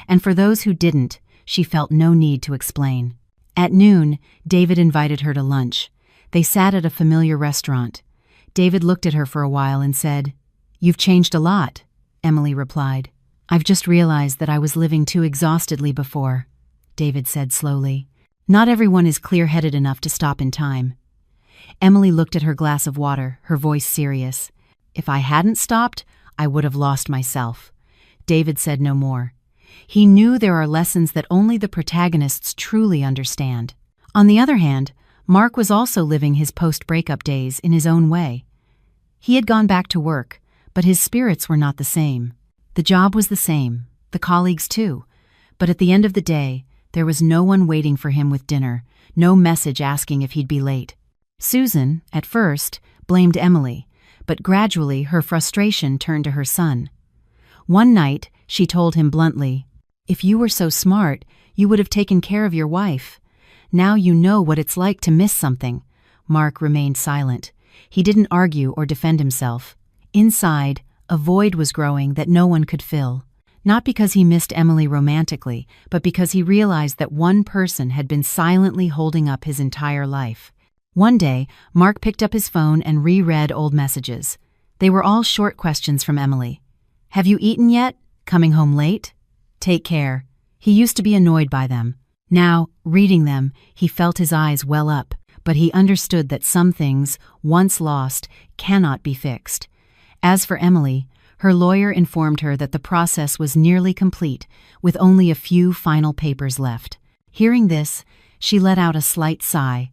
And for those who didn't, she felt no need to explain. At noon, David invited her to lunch. They sat at a familiar restaurant. David looked at her for a while and said, "You've changed a lot," Emily replied. "I've just realized that I was living too exhaustedly before," David said slowly. "Not everyone is clear-headed enough to stop in time." Emily looked at her glass of water, her voice serious. "If I hadn't stopped, I would have lost myself." David said no more. He knew there are lessons that only the protagonists truly understand. On the other hand, Mark was also living his post-breakup days in his own way. He had gone back to work, but his spirits were not the same. The job was the same, the colleagues too, but at the end of the day, there was no one waiting for him with dinner, no message asking if he'd be late. Susan, at first, blamed Emily, but gradually her frustration turned to her son. One night, she told him bluntly, "If you were so smart, you would have taken care of your wife. Now you know what it's like to miss something." Mark remained silent. He didn't argue or defend himself. Inside, a void was growing that no one could fill. Not because he missed Emily romantically, but because he realized that one person had been silently holding up his entire life. One day, Mark picked up his phone and reread old messages. They were all short questions from Emily. "Have you eaten yet? Coming home late? Take care." He used to be annoyed by them. Now, reading them, he felt his eyes well up, but he understood that some things, once lost, cannot be fixed. As for Emily, her lawyer informed her that the process was nearly complete, with only a few final papers left. Hearing this, she let out a slight sigh.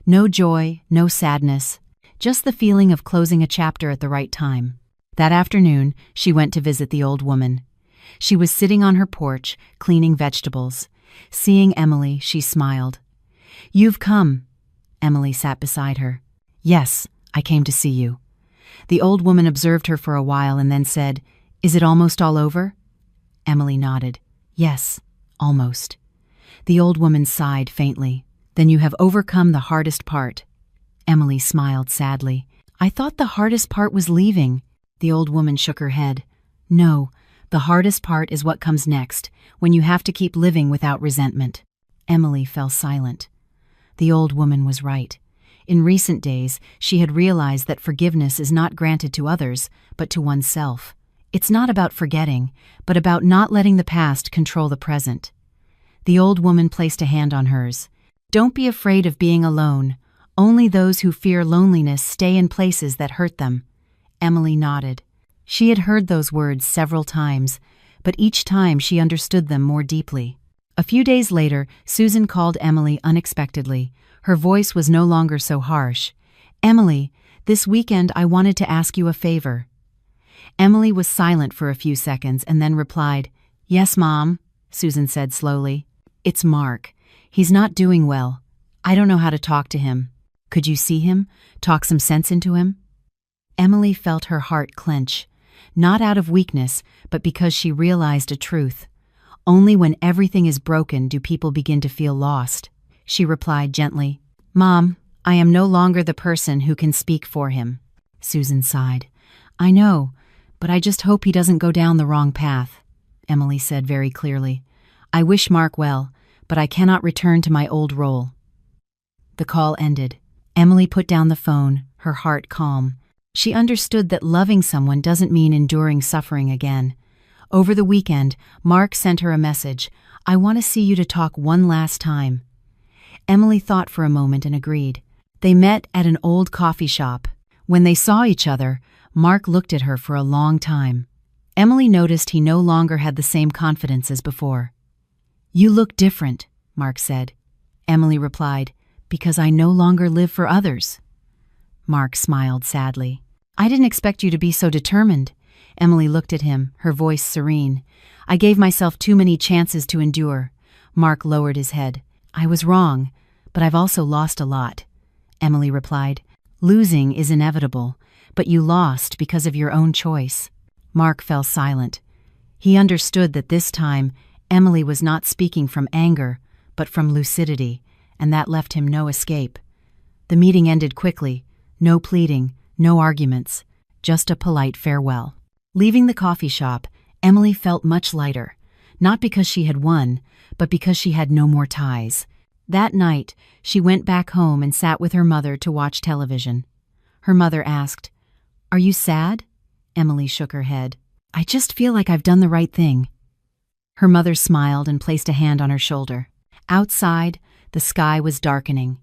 No joy, no sadness, just the feeling of closing a chapter at the right time. That afternoon, she went to visit the old woman. She was sitting on her porch, cleaning vegetables. Seeing Emily, she smiled. "You've come." Emily sat beside her. "Yes, I came to see you." The old woman observed her for a while and then said, "Is it almost all over?" Emily nodded. "Yes, almost." The old woman sighed faintly. "Then you have overcome the hardest part." Emily smiled sadly. "I thought the hardest part was leaving." The old woman shook her head. "No, the hardest part is what comes next, when you have to keep living without resentment." Emily fell silent. The old woman was right. In recent days, she had realized that forgiveness is not granted to others, but to oneself. It's not about forgetting, but about not letting the past control the present. The old woman placed a hand on hers. "Don't be afraid of being alone. Only those who fear loneliness stay in places that hurt them." Emily nodded. She had heard those words several times, but each time she understood them more deeply. A few days later, Susan called Emily unexpectedly. Her voice was no longer so harsh. "Emily, this weekend I wanted to ask you a favor." Emily was silent for a few seconds and then replied, "Yes, Mom," Susan said slowly. "It's Mark. He's not doing well. I don't know how to talk to him. Could you see him? Talk some sense into him?" Emily felt her heart clench, not out of weakness, but because she realized a truth. Only when everything is broken do people begin to feel lost. She replied gently, "Mom, I am no longer the person who can speak for him." Susan sighed. "I know, but I just hope he doesn't go down the wrong path," Emily said very clearly. "I wish Mark well, but I cannot return to my old role." The call ended. Emily put down the phone, her heart calm. She understood that loving someone doesn't mean enduring suffering again. Over the weekend, Mark sent her a message. "I want to see you to talk one last time." Emily thought for a moment and agreed. They met at an old coffee shop. When they saw each other, Mark looked at her for a long time. Emily noticed he no longer had the same confidence as before. "You look different," Mark said. Emily replied, "Because I no longer live for others." Mark smiled sadly. "I didn't expect you to be so determined." Emily looked at him, her voice serene. "I gave myself too many chances to endure." Mark lowered his head. "I was wrong, but I've also lost a lot." Emily replied, "Losing is inevitable, but you lost because of your own choice." Mark fell silent. He understood that this time Emily was not speaking from anger, but from lucidity, and that left him no escape. The meeting ended quickly. No pleading, no arguments, just a polite farewell. Leaving the coffee shop, Emily felt much lighter, not because she had won, but because she had no more ties. That night, she went back home and sat with her mother to watch television. Her mother asked, "Are you sad?" Emily shook her head. "I just feel like I've done the right thing." Her mother smiled and placed a hand on her shoulder. Outside, the sky was darkening.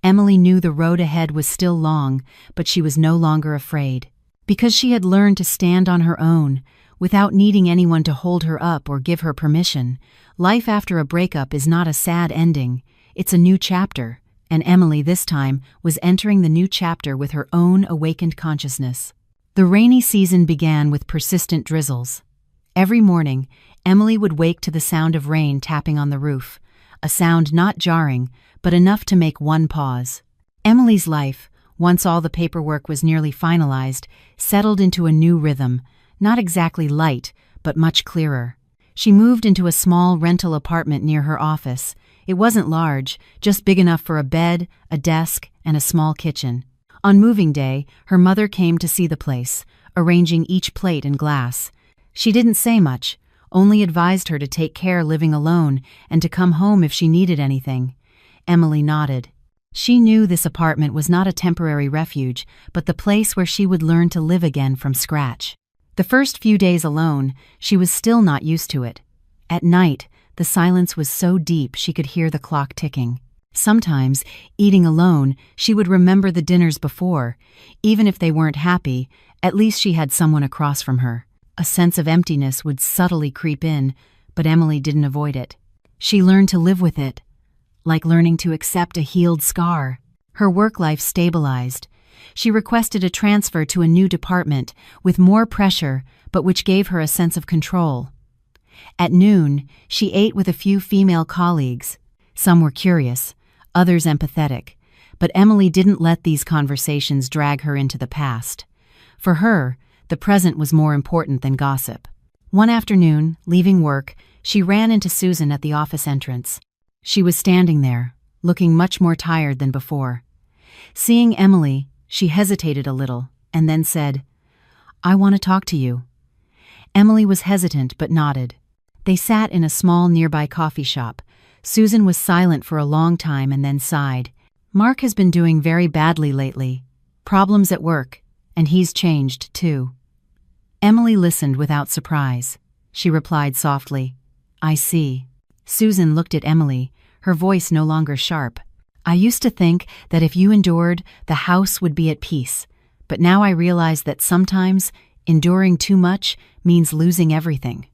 Emily knew the road ahead was still long, but she was no longer afraid. Because she had learned to stand on her own, without needing anyone to hold her up or give her permission, life after a breakup is not a sad ending, it's a new chapter, and Emily this time was entering the new chapter with her own awakened consciousness. The rainy season began with persistent drizzles. Every morning, Emily would wake to the sound of rain tapping on the roof, a sound not jarring, but enough to make one pause. Emily's life, once all the paperwork was nearly finalized, settled into a new rhythm, not exactly light, but much clearer. She moved into a small rental apartment near her office. It wasn't large, just big enough for a bed, a desk, and a small kitchen. On moving day, her mother came to see the place, arranging each plate and glass. She didn't say much, only advised her to take care living alone and to come home if she needed anything. Emily nodded. She knew this apartment was not a temporary refuge, but the place where she would learn to live again from scratch. The first few days alone, she was still not used to it. At night, the silence was so deep she could hear the clock ticking. Sometimes, eating alone, she would remember the dinners before. Even if they weren't happy, at least she had someone across from her. A sense of emptiness would subtly creep in, but Emily didn't avoid it. She learned to live with it, like learning to accept a healed scar. Her work life stabilized. She requested a transfer to a new department, with more pressure, but which gave her a sense of control. At noon, she ate with a few female colleagues. Some were curious, others empathetic, but Emily didn't let these conversations drag her into the past. For her, the present was more important than gossip. One afternoon, leaving work, she ran into Susan at the office entrance. She was standing there, looking much more tired than before. Seeing Emily, she hesitated a little, and then said, "I want to talk to you." Emily was hesitant but nodded. They sat in a small nearby coffee shop. Susan was silent for a long time and then sighed. "Mark has been doing very badly lately. Problems at work, and he's changed too." Emily listened without surprise. She replied softly, "I see." Susan looked at Emily, her voice no longer sharp. "I used to think that if you endured, the house would be at peace. But now I realize that sometimes enduring too much means losing everything."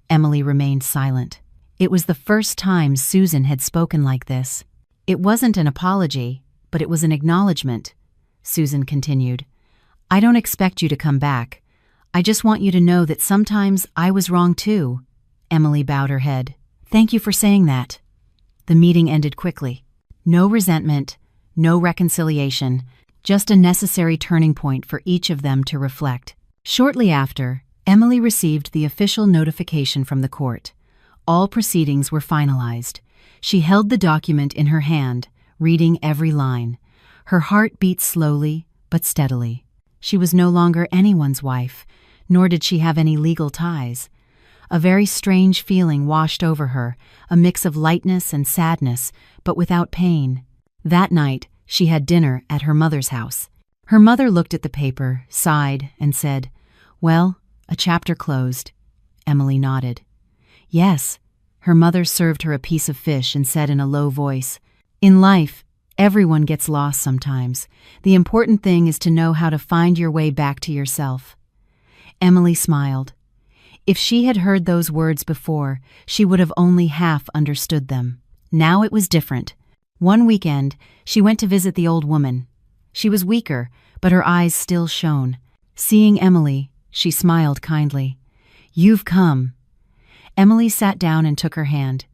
Emily remained silent. It was the first time Susan had spoken like this. It wasn't an apology, but it was an acknowledgement. Susan continued, "I don't expect you to come back. I just want you to know that sometimes I was wrong too." Emily bowed her head. "Thank you for saying that." The meeting ended quickly. No resentment, no reconciliation, just a necessary turning point for each of them to reflect. Shortly after, Emily received the official notification from the court. All proceedings were finalized. She held the document in her hand, reading every line. Her heart beat slowly but steadily. She was no longer anyone's wife, nor did she have any legal ties. A very strange feeling washed over her, a mix of lightness and sadness, but without pain. That night, she had dinner at her mother's house. Her mother looked at the paper, sighed, and said, "Well, a chapter closed." Emily nodded. "Yes." Her mother served her a piece of fish and said in a low voice, In life, everyone gets lost sometimes. The important thing is to know how to find your way back to yourself. Emily smiled. If she had heard those words before, she would have only half understood them. Now it was different. One weekend, she went to visit the old woman. She was weaker, but her eyes still shone. Seeing Emily, she smiled kindly. "You've come." Emily sat down and took her hand.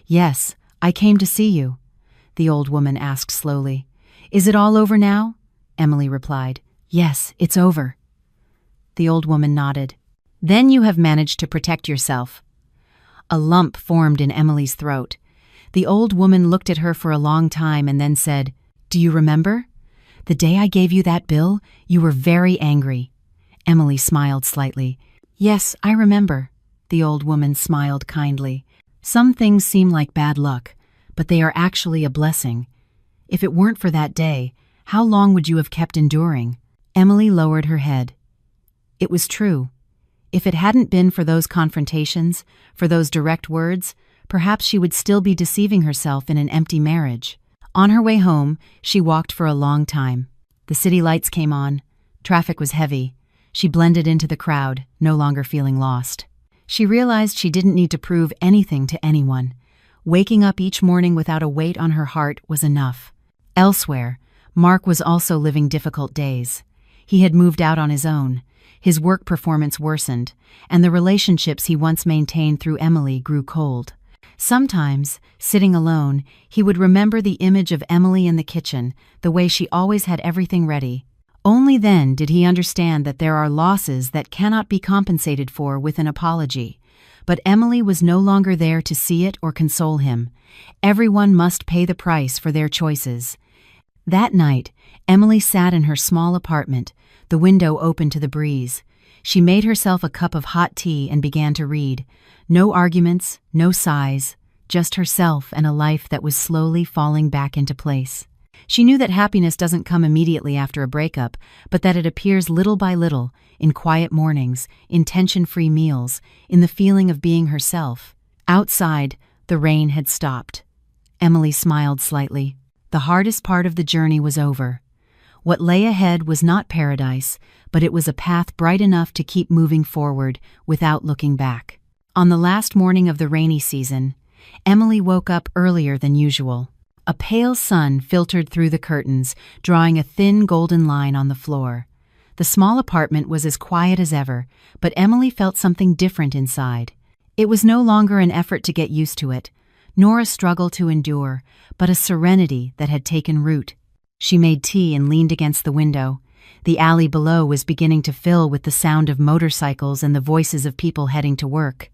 "Yes, I came to see you," the old woman asked slowly. "Is it all over now?" Emily replied. "Yes, it's over." The old woman nodded. "Then you have managed to protect yourself." A lump formed in Emily's throat. The old woman looked at her for a long time and then said, "Do you remember? The day I gave you that bill, you were very angry." Emily smiled slightly. "Yes, I remember." The old woman smiled kindly. "Some things seem like bad luck, but they are actually a blessing. If it weren't for that day, how long would you have kept enduring?" Emily lowered her head. It was true. If it hadn't been for those confrontations, for those direct words, perhaps she would still be deceiving herself in an empty marriage. On her way home, she walked for a long time. The city lights came on. Traffic was heavy. She blended into the crowd, no longer feeling lost. She realized she didn't need to prove anything to anyone. Waking up each morning without a weight on her heart was enough. Elsewhere, Mark was also living difficult days. He had moved out on his own. His work performance worsened, and the relationships he once maintained through Emily grew cold. Sometimes, sitting alone, he would remember the image of Emily in the kitchen, the way she always had everything ready. Only then did he understand that there are losses that cannot be compensated for with an apology. But Emily was no longer there to see it or console him. Everyone must pay the price for their choices. That night, Emily sat in her small apartment, the window open to the breeze. She made herself a cup of hot tea and began to read. No arguments, no sighs, just herself and a life that was slowly falling back into place. She knew that happiness doesn't come immediately after a breakup, but that it appears little by little, in quiet mornings, in tension-free meals, in the feeling of being herself. Outside, the rain had stopped. Emily smiled slightly. The hardest part of the journey was over. What lay ahead was not paradise, but it was a path bright enough to keep moving forward without looking back. On the last morning of the rainy season, Emily woke up earlier than usual. A pale sun filtered through the curtains, drawing a thin golden line on the floor. The small apartment was as quiet as ever, but Emily felt something different inside. It was no longer an effort to get used to it, nor a struggle to endure, but a serenity that had taken root. She made tea and leaned against the window. The alley below was beginning to fill with the sound of motorcycles and the voices of people heading to work.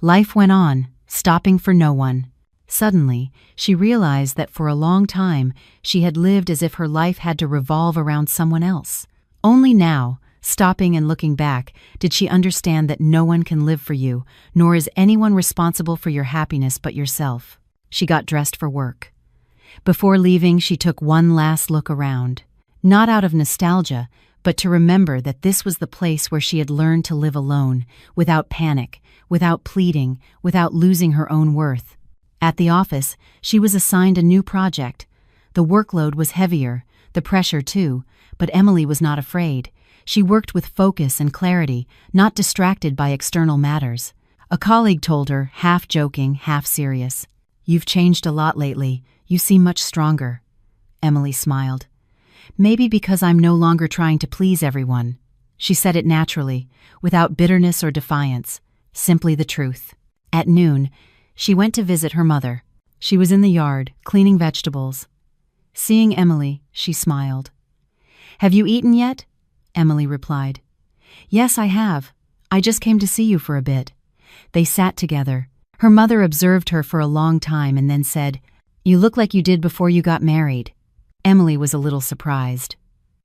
Life went on, stopping for no one. Suddenly, she realized that for a long time she had lived as if her life had to revolve around someone else. Only now, stopping and looking back, did she understand that no one can live for you, nor is anyone responsible for your happiness but yourself. She got dressed for work. Before leaving, she took one last look around. Not out of nostalgia, but to remember that this was the place where she had learned to live alone, without panic, without pleading, without losing her own worth. At the office, she was assigned a new project. The workload was heavier, the pressure too, but Emily was not afraid. She worked with focus and clarity, not distracted by external matters. A colleague told her, half joking, half serious, "You've changed a lot lately. You seem much stronger." Emily smiled. "Maybe because I'm no longer trying to please everyone." She said it naturally, without bitterness or defiance, simply the truth. At noon, she went to visit her mother. She was in the yard, cleaning vegetables. Seeing Emily, she smiled. "Have you eaten yet?" Emily replied. "Yes, I have. I just came to see you for a bit." They sat together. Her mother observed her for a long time and then said, "You look like you did before you got married." Emily was a little surprised.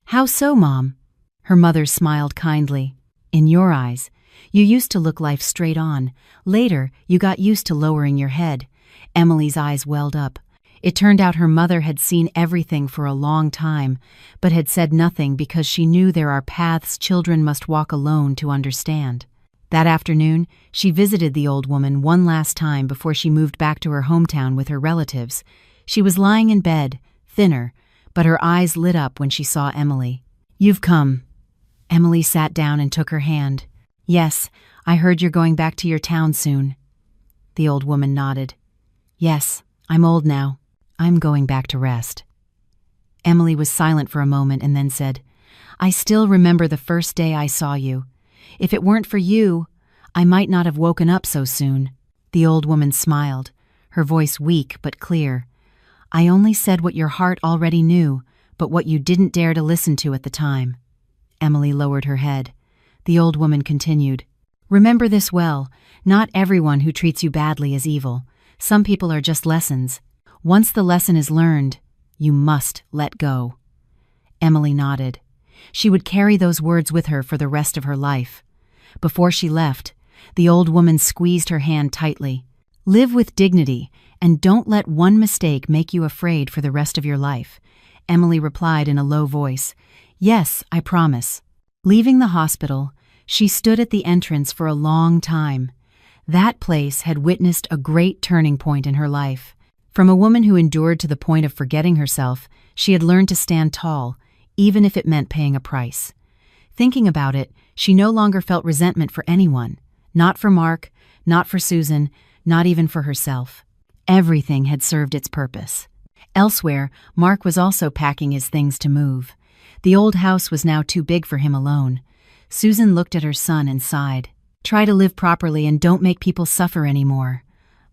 "How so, Mom?" Her mother smiled kindly. "In your eyes, you used to look life straight on. Later, you got used to lowering your head." Emily's eyes welled up. It turned out her mother had seen everything for a long time, but had said nothing because she knew there are paths children must walk alone to understand. That afternoon, she visited the old woman one last time before she moved back to her hometown with her relatives. She was lying in bed, thinner, but her eyes lit up when she saw Emily. "You've come." Emily sat down and took her hand. "Yes, I heard you're going back to your town soon." The old woman nodded. "Yes, I'm old now. I'm going back to rest." Emily was silent for a moment and then said, "I still remember the first day I saw you. If it weren't for you, I might not have woken up so soon." The old woman smiled, her voice weak but clear. "I only said what your heart already knew, but what you didn't dare to listen to at the time." Emily lowered her head. The old woman continued, "Remember this well. Not everyone who treats you badly is evil. Some people are just lessons. Once the lesson is learned, you must let go." Emily nodded. She would carry those words with her for the rest of her life. Before she left, the old woman squeezed her hand tightly. "Live with dignity, and don't let one mistake make you afraid for the rest of your life." Emily replied in a low voice, "Yes, I promise." Leaving the hospital, she stood at the entrance for a long time. That place had witnessed a great turning point in her life. From a woman who endured to the point of forgetting herself, she had learned to stand tall, even if it meant paying a price. Thinking about it, she no longer felt resentment for anyone. Not for Mark, not for Susan, not even for herself. Everything had served its purpose. Elsewhere, Mark was also packing his things to move. The old house was now too big for him alone. Susan looked at her son and sighed. "Try to live properly and don't make people suffer anymore."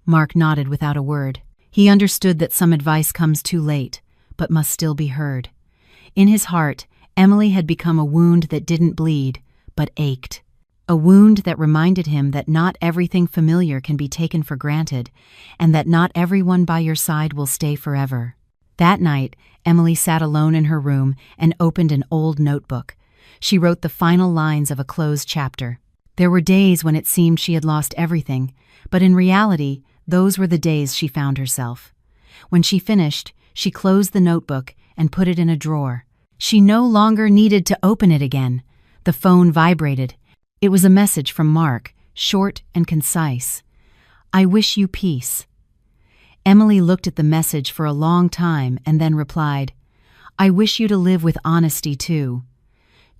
Mark nodded without a word. He understood that some advice comes too late, but must still be heard. In his heart, Emily had become a wound that didn't bleed, but ached. A wound that reminded him that not everything familiar can be taken for granted, and that not everyone by your side will stay forever. That night, Emily sat alone in her room and opened an old notebook. She wrote the final lines of a closed chapter. There were days when it seemed she had lost everything, but in reality, those were the days she found herself. When she finished, she closed the notebook and put it in a drawer. She no longer needed to open it again. The phone vibrated. It was a message from Mark, short and concise. "I wish you peace." Emily looked at the message for a long time and then replied, "I wish you to live with honesty too."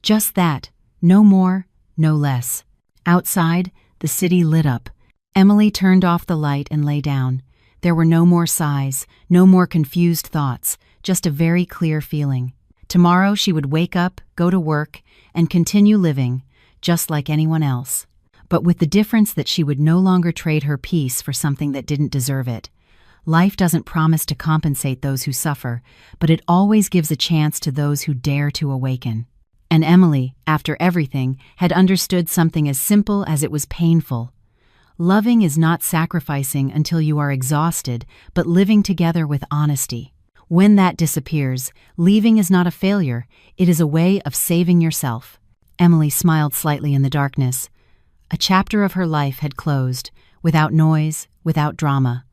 Just that, no more, no less. Outside, the city lit up. Emily turned off the light and lay down. There were no more sighs, no more confused thoughts, just a very clear feeling. Tomorrow she would wake up, go to work, and continue living, just like anyone else. But with the difference that she would no longer trade her peace for something that didn't deserve it. Life doesn't promise to compensate those who suffer, but it always gives a chance to those who dare to awaken. And Emily, after everything, had understood something as simple as it was painful. Loving is not sacrificing until you are exhausted, but living together with honesty. When that disappears, leaving is not a failure, it is a way of saving yourself. Emily smiled slightly in the darkness. A chapter of her life had closed, without noise, without drama.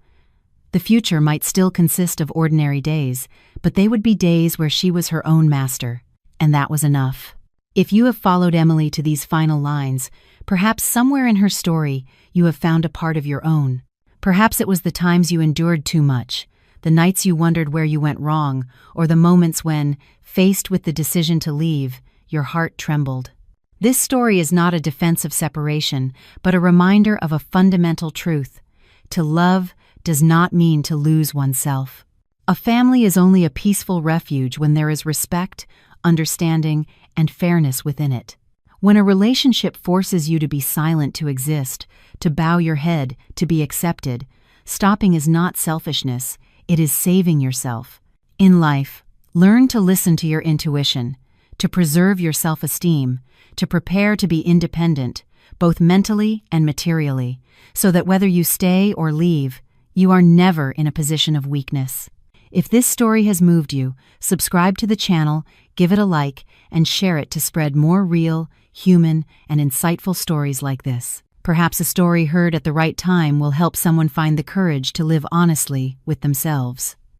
The future might still consist of ordinary days, but they would be days where she was her own master, and that was enough. If you have followed Emily to these final lines, perhaps somewhere in her story you have found a part of your own. Perhaps it was the times you endured too much, the nights you wondered where you went wrong, or the moments when, faced with the decision to leave, your heart trembled. This story is not a defense of separation, but a reminder of a fundamental truth. To love does not mean to lose oneself. A family is only a peaceful refuge when there is respect, understanding, and fairness within it. When a relationship forces you to be silent to exist, to bow your head, to be accepted, stopping is not selfishness, it is saving yourself. In life, learn to listen to your intuition, to preserve your self-esteem, to prepare to be independent, both mentally and materially, so that whether you stay or leave, you are never in a position of weakness. If this story has moved you, subscribe to the channel, give it a like, and share it to spread more real, human, and insightful stories like this. Perhaps a story heard at the right time will help someone find the courage to live honestly with themselves.